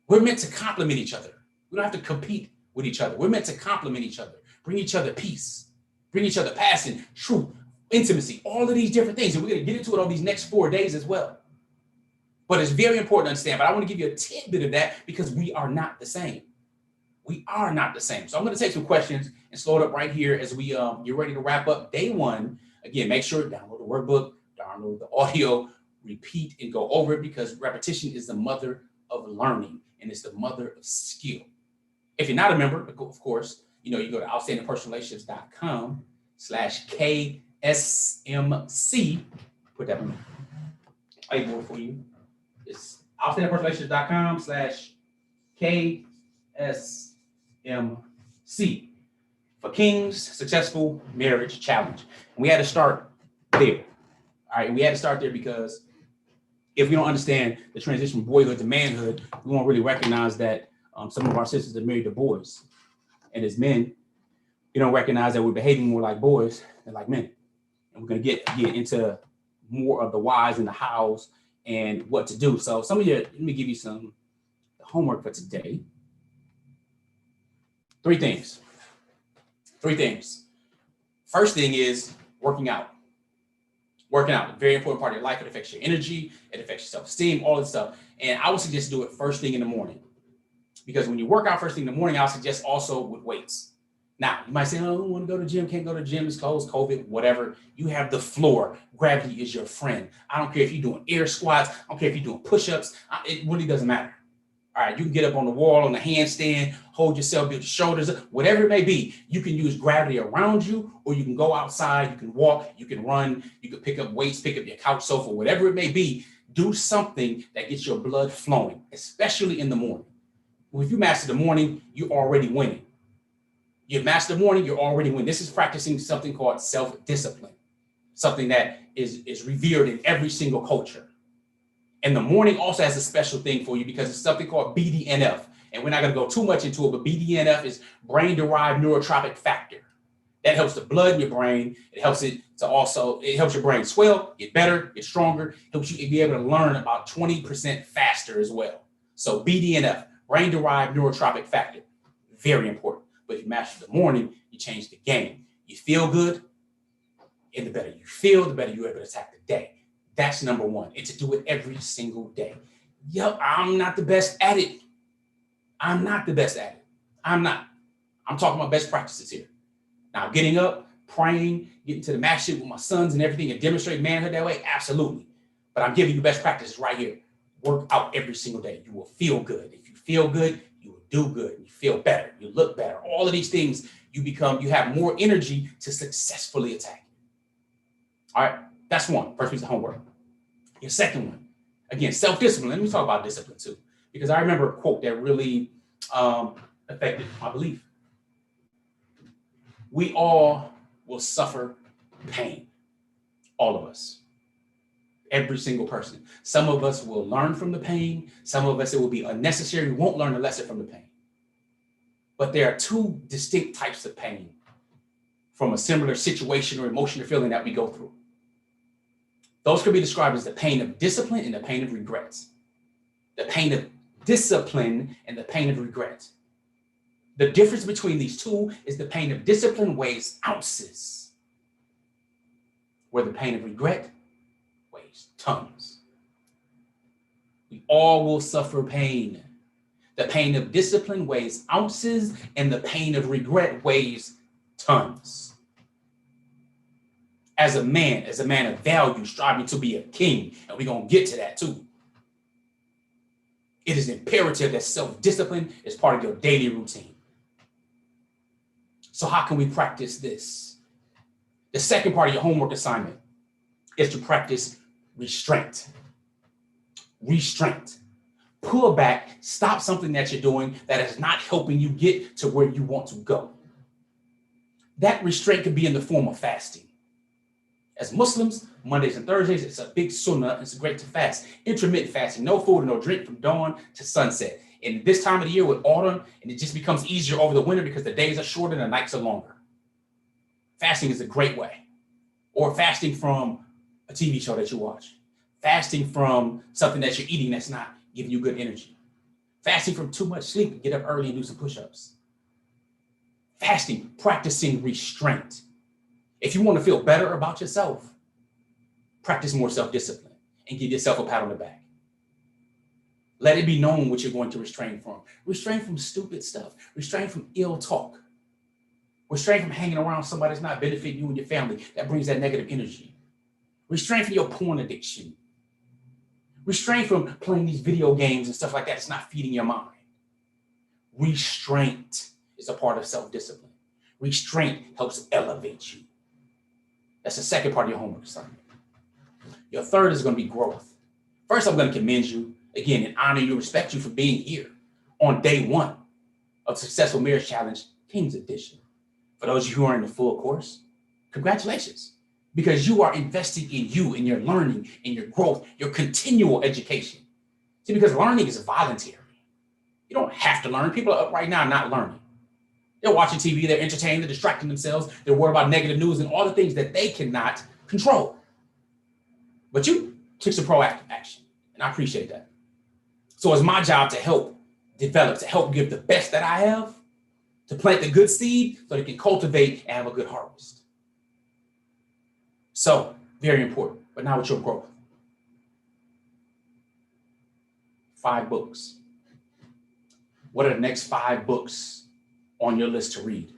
We're meant to complement each other. We don't have to compete with each other. We're meant to complement each other, bring each other peace, bring each other passion, truth, intimacy, all of these different things. And we're going to get into it on these next 4 days as well. But it's very important to understand. But I want to give you a tidbit of that because we are not the same. We are not the same. So I'm going to take some questions and slow it up right here as we get ready to wrap up day one. Again, make sure to download the workbook, download the audio, repeat and go over it because repetition is the mother of learning and it's the mother of skill. If you're not a member, of course, you go to outstandingpersonalrelationships.com/KSMC. Put that on the whiteboard for you. It's outstandingpersonalrelationships.com/KSMC for King's Successful Marriage Challenge. And we had to start there. All right, we had to start there because if we don't understand the transition from boyhood to manhood, we won't really recognize that some of our sisters are married to boys. And as men, we don't recognize that we're behaving more like boys than like men. And we're going to get into more of the whys and the hows and what to do. So let me give you some homework for today. Three things. First thing is working out. Working out, a very important part of your life. It affects your energy, it affects your self-esteem, all this stuff. And I would suggest do it first thing in the morning. Because when you work out first thing in the morning, I'll suggest also with weights. Now, you might say, oh, I don't want to go to the gym, can't go to the gym, it's closed, COVID, whatever. You have the floor. Gravity is your friend. I don't care if you're doing air squats, I don't care if you're doing push-ups, it really doesn't matter. All right, you can get up on the wall, on the handstand, hold yourself, build your shoulders up, whatever it may be. You can use gravity around you, or you can go outside, you can walk, you can run, you can pick up weights, pick up your couch sofa, whatever it may be. Do something that gets your blood flowing, especially in the morning. Well, if you master the morning, you're already winning. You master the morning, you're already winning. This is practicing something called self-discipline, something that is revered in every single culture. And the morning also has a special thing for you because it's something called BDNF. And we're not going to go too much into it, but BDNF is brain-derived neurotrophic factor. That helps the blood in your brain. It helps your brain swell, get better, get stronger, helps you be able to learn about 20% faster as well. So BDNF, brain-derived neurotrophic factor, very important. But if you master the morning, you change the game. You feel good, and the better you feel, the better you're able to attack the day. That's number one, and to do it every single day. Yep, I'm not the best at it. I'm not. I'm talking about best practices here. Now, getting up, praying, getting to the match with my sons and everything and demonstrate manhood that way, absolutely. But I'm giving you best practices right here. Work out every single day. You will feel good. If you feel good, you will do good. You feel better. You look better. All of these things, you have more energy to successfully attack. All right, that's one. First piece of homework. Your second one, again, self-discipline. Let me talk about discipline too, because I remember a quote that really affected my belief. We all will suffer pain, all of us. Every single person. Some of us will learn from the pain. Some of us, it will be unnecessary. We won't learn a lesson from the pain. But there are two distinct types of pain from a similar situation or emotion or feeling that we go through. Those could be described as the pain of discipline and the pain of regrets. The pain of discipline and the pain of regret. The difference between these two is the pain of discipline weighs ounces, where the pain of regret weighs tons. We all will suffer pain. The pain of discipline weighs ounces, and the pain of regret weighs tons. As a man of value, striving to be a king, and we're going to get to that too. It is imperative that self-discipline is part of your daily routine. So how can we practice this? The second part of your homework assignment is to practice restraint. Restraint. Pull back, stop something that you're doing that is not helping you get to where you want to go. That restraint could be in the form of fasting. As Muslims, Mondays and Thursdays, it's a big sunnah. It's great to fast. Intermittent fasting, no food and no drink from dawn to sunset. And this time of the year with autumn, and it just becomes easier over the winter because the days are shorter and the nights are longer. Fasting is a great way. Or fasting from a TV show that you watch. Fasting from something that you're eating that's not giving you good energy. Fasting from too much sleep and get up early and do some push-ups. Fasting, practicing restraint. If you want to feel better about yourself, practice more self-discipline and give yourself a pat on the back. Let it be known what you're going to restrain from. Restrain from stupid stuff. Restrain from ill talk. Restrain from hanging around somebody that's not benefiting you and your family. That brings that negative energy. Restrain from your porn addiction. Restrain from playing these video games and stuff like that. It's not feeding your mind. Restraint is a part of self-discipline. Restraint helps elevate you. That's the second part of your homework assignment. Your third is going to be growth. First, I'm going to commend you, again, and honor you, respect you for being here on day one of Successful Marriage Challenge, King's Edition. For those of you who are in the full course, congratulations, because you are investing in you, in your learning, in your growth, your continual education. See, because learning is voluntary. You don't have to learn. People are up right now not learning. They're watching TV, they're entertained, they're distracting themselves, they're worried about negative news and all the things that they cannot control. But you took some proactive action, and I appreciate that. So it's my job to help develop, to help give the best that I have, to plant the good seed so they can cultivate and have a good harvest. So, very important. But now with your growth. 5 books. What are the next 5 books on your list to read?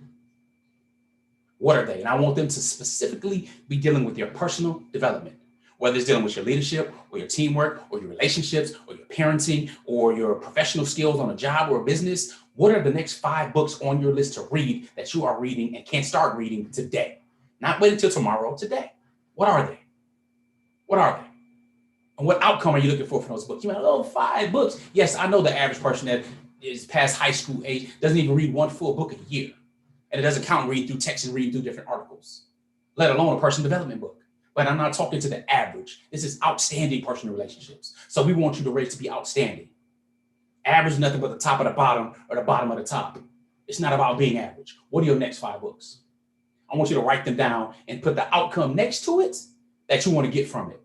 What are they? And I want them to specifically be dealing with your personal development, whether it's dealing with your leadership or your teamwork or your relationships or your parenting or your professional skills on a job or a business. What are the next 5 books on your list to read that you are reading and can start reading today? Not wait until tomorrow, today. What are they? What are they? And what outcome are you looking for those books? You might, 5 books. Yes, I know the average person that is past high school age doesn't even read 1 full book a year. And it doesn't count reading through text and reading through different articles, let alone a personal development book. But I'm not talking to the average. This is outstanding personal relationships. So we want you to raise to be outstanding. Average is nothing but the top of the bottom or the bottom of the top. It's not about being average. What are your next 5 books? I want you to write them down and put the outcome next to it that you want to get from it.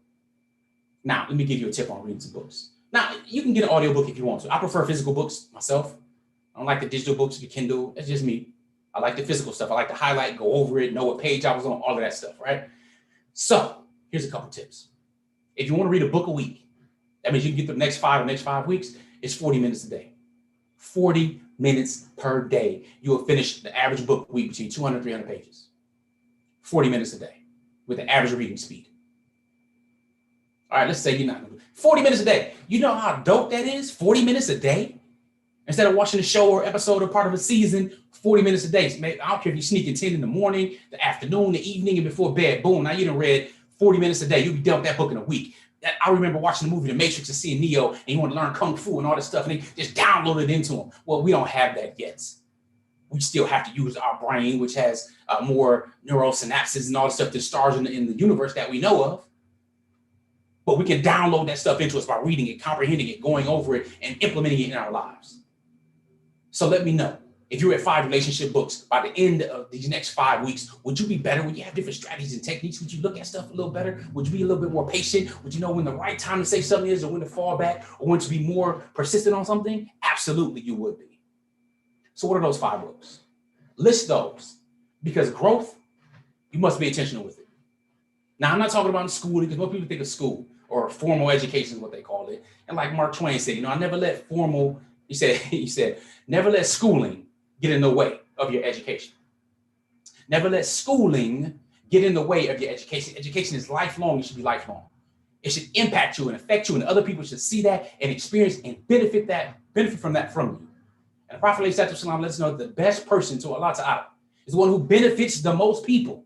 Now, let me give you a tip on reading some books. Now, you can get an audiobook if you want to. I prefer physical books myself. I don't like the digital books, the Kindle. That's just me. I like the physical stuff. I like to highlight, go over it, know what page I was on, all of that stuff, right? So here's a couple tips. If you want to read a book a week, that means you can get the next 5 weeks. It's 40 minutes a day. 40 minutes per day. You will finish the average book week between 200 and 300 pages. 40 minutes a day with the average reading speed. All right, let's say you're not 40 minutes a day. You know how dope that is? 40 minutes a day? Instead of watching a show or episode or part of a season, 40 minutes a day. I don't care if you sneak in 10 in the morning, the afternoon, the evening, and before bed. Boom, now you done read 40 minutes a day. You'll be done with that book in a week. I remember watching the movie The Matrix and seeing Neo, and you want to learn Kung Fu and all this stuff, and they just download it into them. Well, we don't have that yet. We still have to use our brain, which has more neural synapses and all the stuff that stars in the universe that we know of. But we can download that stuff into us by reading it, comprehending it, going over it, and implementing it in our lives. So let me know. If you read 5 relationship books by the end of these next 5 weeks, would you be better? Would you have different strategies and techniques? Would you look at stuff a little better? Would you be a little bit more patient? Would you know when the right time to say something is or when to fall back or when to be more persistent on something? Absolutely, you would be. So what are those 5 books? List those, because growth, you must be intentional with it. Now, I'm not talking about schooling, because most people think of school or formal education is what they call it. And like Mark Twain said, I never let formal, he said, never let schooling get in the way of your education. Never let schooling get in the way of your education. Education is lifelong. It should be lifelong. It should impact you and affect you, and other people should see that and experience and benefit from that from you. And the Prophet ﷺ lets us know that the best person to Allah Ta'ala is the one who benefits the most people.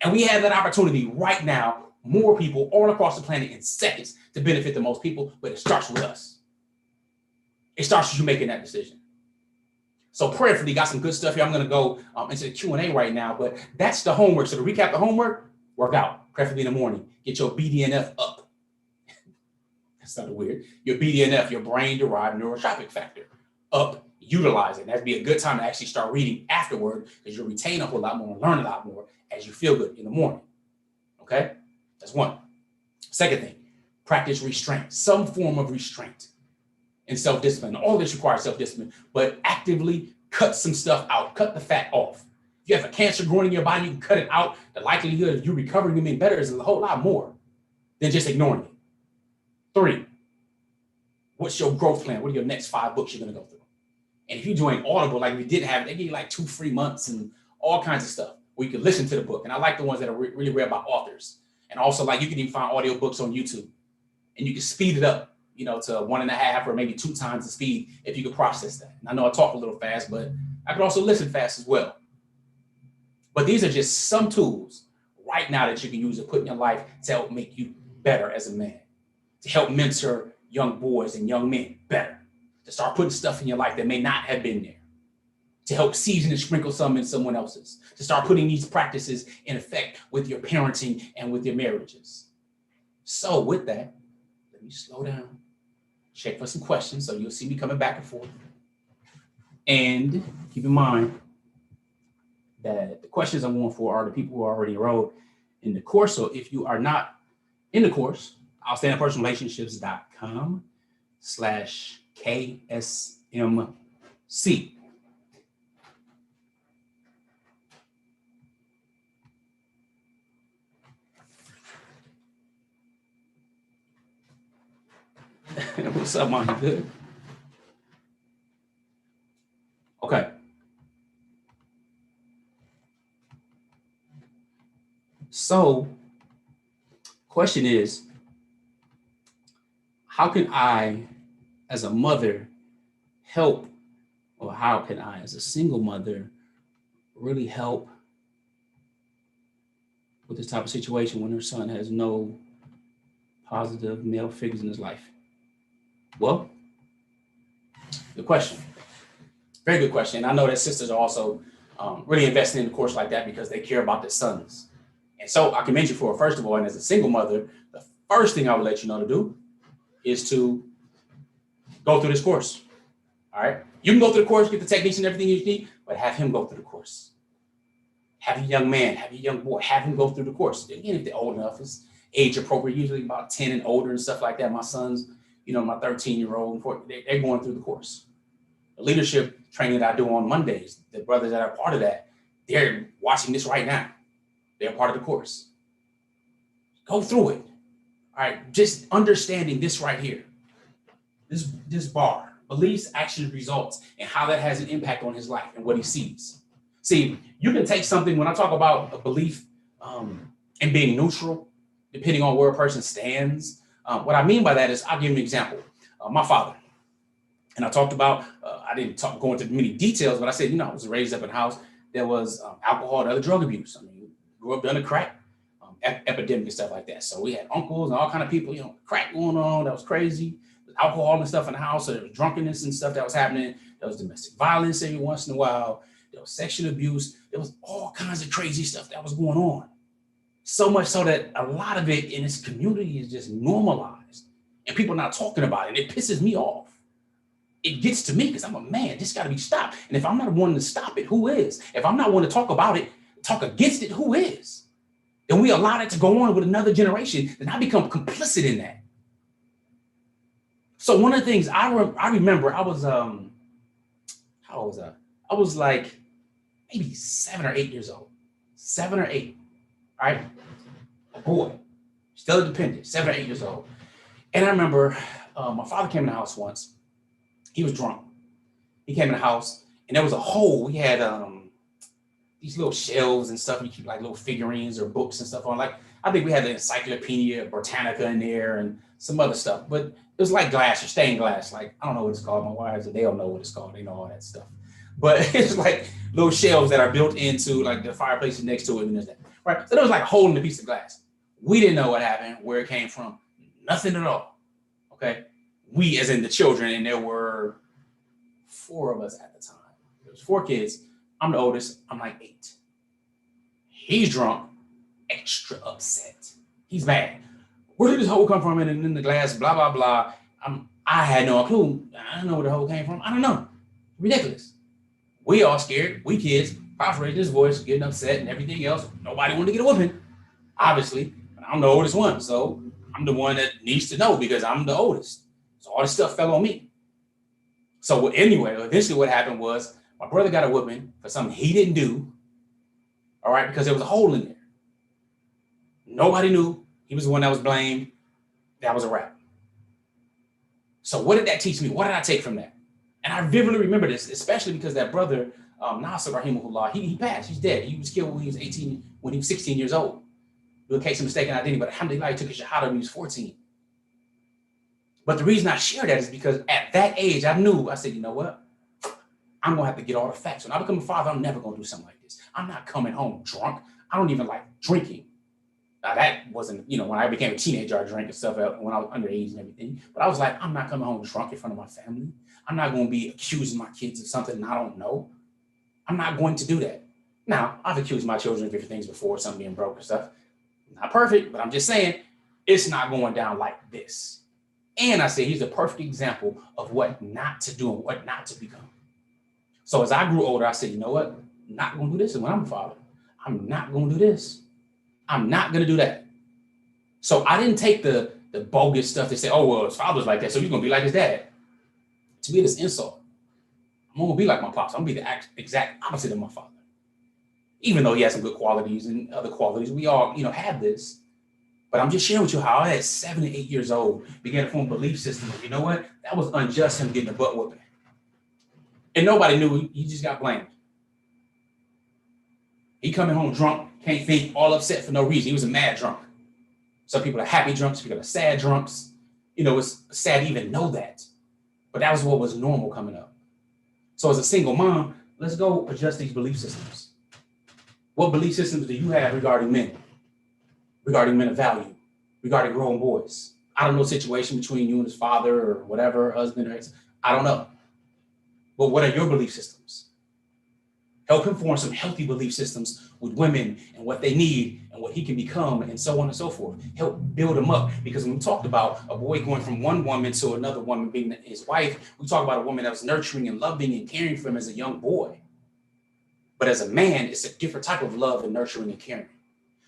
And we have that opportunity right now, more people all across the planet in seconds to benefit the most people, but it starts with us. It starts with you making that decision. So prayerfully, got some good stuff here. I'm going to go into the Q&A right now, but that's the homework. So to recap the homework, work out, preferably in the morning. Get your BDNF up. That sounded weird. Your BDNF, your brain-derived neurotropic factor, up. Utilize it. That'd be a good time to actually start reading afterward, because you'll retain a whole lot more and learn a lot more as you feel good in the morning. Okay? That's one. Second thing, practice restraint, some form of restraint and self-discipline. All this requires self-discipline, but actively cut some stuff out, cut the fat off. If you have a cancer growing in your body, you can cut it out. The likelihood of you recovering and being better is a whole lot more than just ignoring it. 3, what's your growth plan? What are your next 5 books you're going to go through? And if you're doing Audible, like we did have, they give you like 2 free months and all kinds of stuff where you can listen to the book. And I like the ones that are really read by authors. And also, like, you can even find audio books on YouTube, and you can speed it up, to 1.5 or maybe 2 times the speed if you could process that. And I know I talk a little fast, but I can also listen fast as well. But these are just some tools right now that you can use to put in your life to help make you better as a man, to help mentor young boys and young men better, to start putting stuff in your life that may not have been there, to help season and sprinkle some in someone else's, to start putting these practices in effect with your parenting and with your marriages. So with that, let me slow down, check for some questions, so you'll see me coming back and forth. And keep in mind that the questions I'm going for are the people who are already enrolled in the course. So if you are not in the course, outstandingpersonalrelationships.com/KSMC. What's up, Mom? You good? Okay. So, question is, how can I, as a mother, help, or how can I, as a single mother, really help with this type of situation when her son has no positive male figures in his life? Well, good question. Very good question. I know that sisters are also really investing in a course like that because they care about their sons. And so I commend you for it, first of all. And as a single mother, the first thing I would let you know to do is to go through this course. All right. You can go through the course, get the techniques and everything you need, but have him go through the course. Have your young man, have your young boy, have him go through the course. Again, if they're old enough, it's age appropriate, usually about 10 and older and stuff like that. My sons, my 13-year-old, they're going through the course. The leadership training that I do on Mondays, the brothers that are part of that, they're watching this right now. They're part of the course. Go through it. All right, just understanding this right here. This bar, beliefs, actions, results, and how that has an impact on his life and what he sees. See, you can take something, when I talk about a belief and being neutral, depending on where a person stands, what I mean by that is, I'll give you an example. My father, and I talked about, I didn't go into many details, but I said, I was raised up in a house. There was alcohol and other drug abuse. I mean, grew up during the crack epidemic and stuff like that. So we had uncles and all kind of people, crack going on. That was crazy. Alcohol and stuff in the house. So there was drunkenness and stuff that was happening. There was domestic violence every once in a while. There was sexual abuse. There was all kinds of crazy stuff that was going on. So much so that a lot of it in this community is just normalized and people are not talking about it. It pisses me off. It gets to me because I'm a man. This got to be stopped. And if I'm not one to stop it, who is? If I'm not one to talk about it, talk against it, who is? And we allow that to go on with another generation, then I become complicit in that. So one of the things I remember, I was, how old was I? I was like maybe 7 or 8 years old. 7 or 8, right? A boy, still independent, 7 or 8 years old. And I remember my father came in the house once. He was drunk. He came in the house and there was a hole. We had these little shelves and stuff. You keep like little figurines or books and stuff on. Like, I think we had the Encyclopedia Britannica in there and some other stuff, but it was like glass or stained glass. Like, I don't know what it's called. My wives, they don't know what it's called. They know all that stuff. But it's like little shelves that are built into like the fireplace next to it. And there's that, right? So there was like a hole in a piece of glass. We didn't know what happened, where it came from. Nothing at all. Okay. We, as in the children, and there were 4 of us at the time. There was 4 kids. I'm the oldest. I'm like 8. He's drunk, extra upset. He's mad. Where did this hole come from? And in the glass, blah, blah, blah. I had no clue. I don't know where the hole came from. I don't know. Ridiculous. We all scared. We kids, Pops raised his voice, getting upset and everything else. Nobody wanted to get a whooping, obviously. But I'm the oldest one. So I'm the one that needs to know because I'm the oldest. So all this stuff fell on me. So anyway, eventually what happened was my brother got a whooping for something he didn't do. All right, because there was a hole in there. Nobody knew. He was the one that was blamed. That was a wrap. So what did that teach me? What did I take from that? And I vividly remember this, especially because that brother, Nasser Rahimahullah, he passed. He's dead. He was killed when he was 16 years old. In case of mistaken identity, but alhamdulillah, he took a shahada when he was 14. But the reason I share that is because at that age, I said, you know what? I'm going to have to get all the facts. When I become a father, I'm never going to do something like this. I'm not coming home drunk. I don't even like drinking. Now, that wasn't, when I became a teenager, I drank and stuff when I was underage and everything. But I was like, I'm not coming home drunk in front of my family. I'm not going to be accusing my kids of something I don't know. I'm not going to do that. Now, I've accused my children of different things before, some being broke and stuff. Not perfect, but I'm just saying it's not going down like this. And I say he's a perfect example of what not to do and what not to become. So as I grew older, I said, you know what? I'm not going to do this. And when I'm a father, I'm not going to do this. I'm not going to do that. So I didn't take the bogus stuff to say, oh, well, his father's like that, so he's going to be like his dad. To me, this insult. I'm going to be like my pops. I'm going to be the exact opposite of my father. Even though he has some good qualities and other qualities, we all, have this. But I'm just sharing with you how I, at 7 and 8 years old, began to form a belief system of, you know what? That was unjust, him getting a butt whooping. And nobody knew. He just got blamed. He coming home drunk, can't think, all upset for no reason. He was a mad drunk. Some people are happy drunks, people are sad drunks. It's sad to even know that. But that was what was normal coming up. So as a single mom, let's go adjust these belief systems. What belief systems do you have regarding men? Regarding men of value, regarding grown boys? I don't know the situation between you and his father or whatever, husband or ex. I don't know. But what are your belief systems? Help him form some healthy belief systems with women and what they need and what he can become and so on and so forth. Help build him up. Because when we talked about a boy going from one woman to another woman being his wife, we talk about a woman that was nurturing and loving and caring for him as a young boy. But as a man, it's a different type of love and nurturing and caring.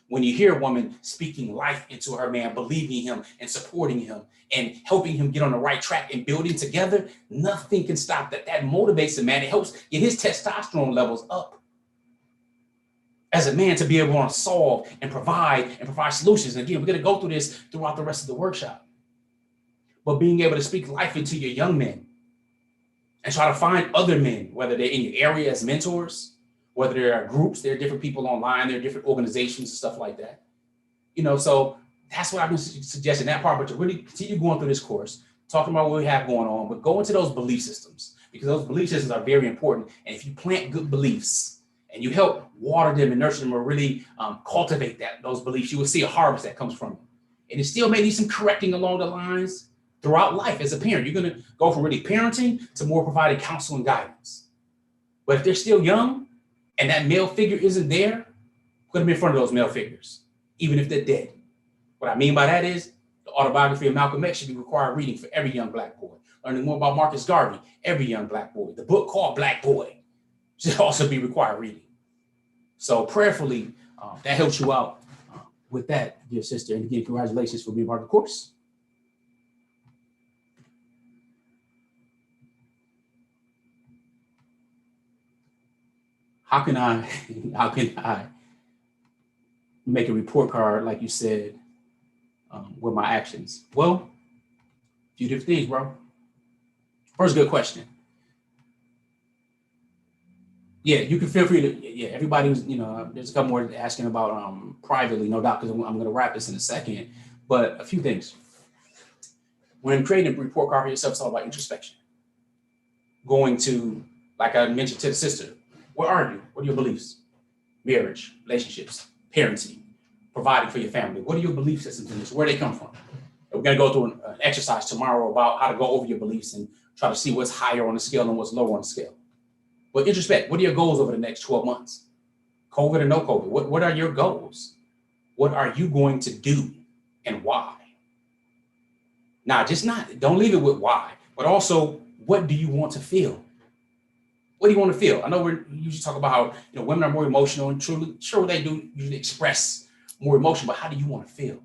When you hear a woman speaking life into her man, believing him and supporting him and helping him get on the right track and building together, nothing can stop that. That motivates a man. It helps get his testosterone levels up. As a man, to be able to solve and provide solutions. And again, we're going to go through this throughout the rest of the workshop. But being able to speak life into your young men and try to find other men, whether they're in your area as mentors, whether there are groups, there are different people online, there are different organizations and stuff like that. So that's what I've been suggesting, that part, but to really continue going through this course, talking about what we have going on, but go into those belief systems, because those belief systems are very important. And if you plant good beliefs and you help water them and nurture them or really cultivate those beliefs, you will see a harvest that comes from them. And it still may need some correcting along the lines throughout life as a parent. You're going to go from really parenting to more providing counsel and guidance. But if they're still young, and that male figure isn't there, put them in front of those male figures. even if they're dead. What I mean by that is the autobiography of Malcolm X should be required reading for every young Black boy. Learning more about Marcus Garvey, every young Black boy. The book called Black Boy should also be required reading. So prayerfully, that helps you out with that, dear sister. And again, congratulations for being part of the course. How can I make a report card, like you said, with my actions? Well, a few different things, bro. First, good question. Yeah, you can feel free to, yeah, everybody was, there's a couple more asking about privately, no doubt, because I'm going to wrap this in a second. But a few things. When creating a report card for yourself, it's all about introspection. Going to, like I mentioned to the sister, where are you? What are your beliefs? Marriage, relationships, parenting, providing for your family. What are your belief systems in this? Where they come from? And we're going to go through an exercise tomorrow about how to go over your beliefs and try to see what's higher on the scale and what's lower on the scale. But introspect, what are your goals over the next 12 months? COVID or no COVID? What are your goals? What are you going to do and why? Now, don't leave it with why, but also, what do you want to feel? What do you want to feel? I know we usually talk about how, women are more emotional, and truly, sure, they do usually express more emotion, but how do you want to feel?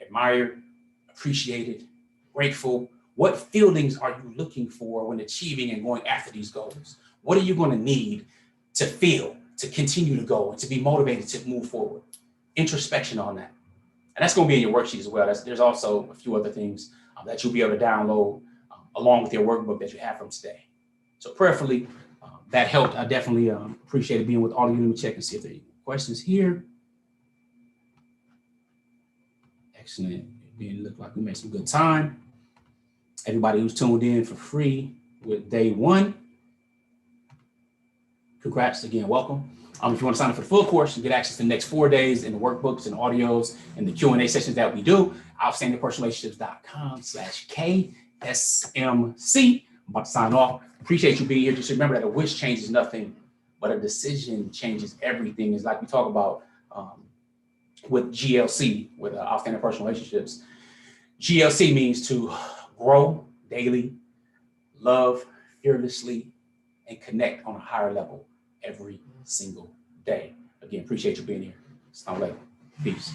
Admired, appreciated, grateful. What feelings are you looking for when achieving and going after these goals? What are you going to need to feel to continue to go and to be motivated to move forward? Introspection on that. And that's going to be in your worksheet as well. There's also a few other things that you'll be able to download along with your workbook that you have from today. So prayerfully, that helped. I definitely appreciated being with all of you. Let me check and see if there are any questions here. Excellent. It didn't look like we made some good time. Everybody who's tuned in for free with day one, congrats again, welcome. If you want to sign up for the full course, you get access to the next 4 days in the workbooks and audios and the Q&A sessions that we do. outstandingpersonalrelationships.com/KSMC. I'm about to sign off. Appreciate you being here. Just remember that a wish changes nothing, but a decision changes everything. It's like we talk about with GLC, with Outstanding Personal Relationships. GLC means to grow daily, love fearlessly, and connect on a higher level every single day. Again, appreciate you being here. Assalamu alaikum. Peace.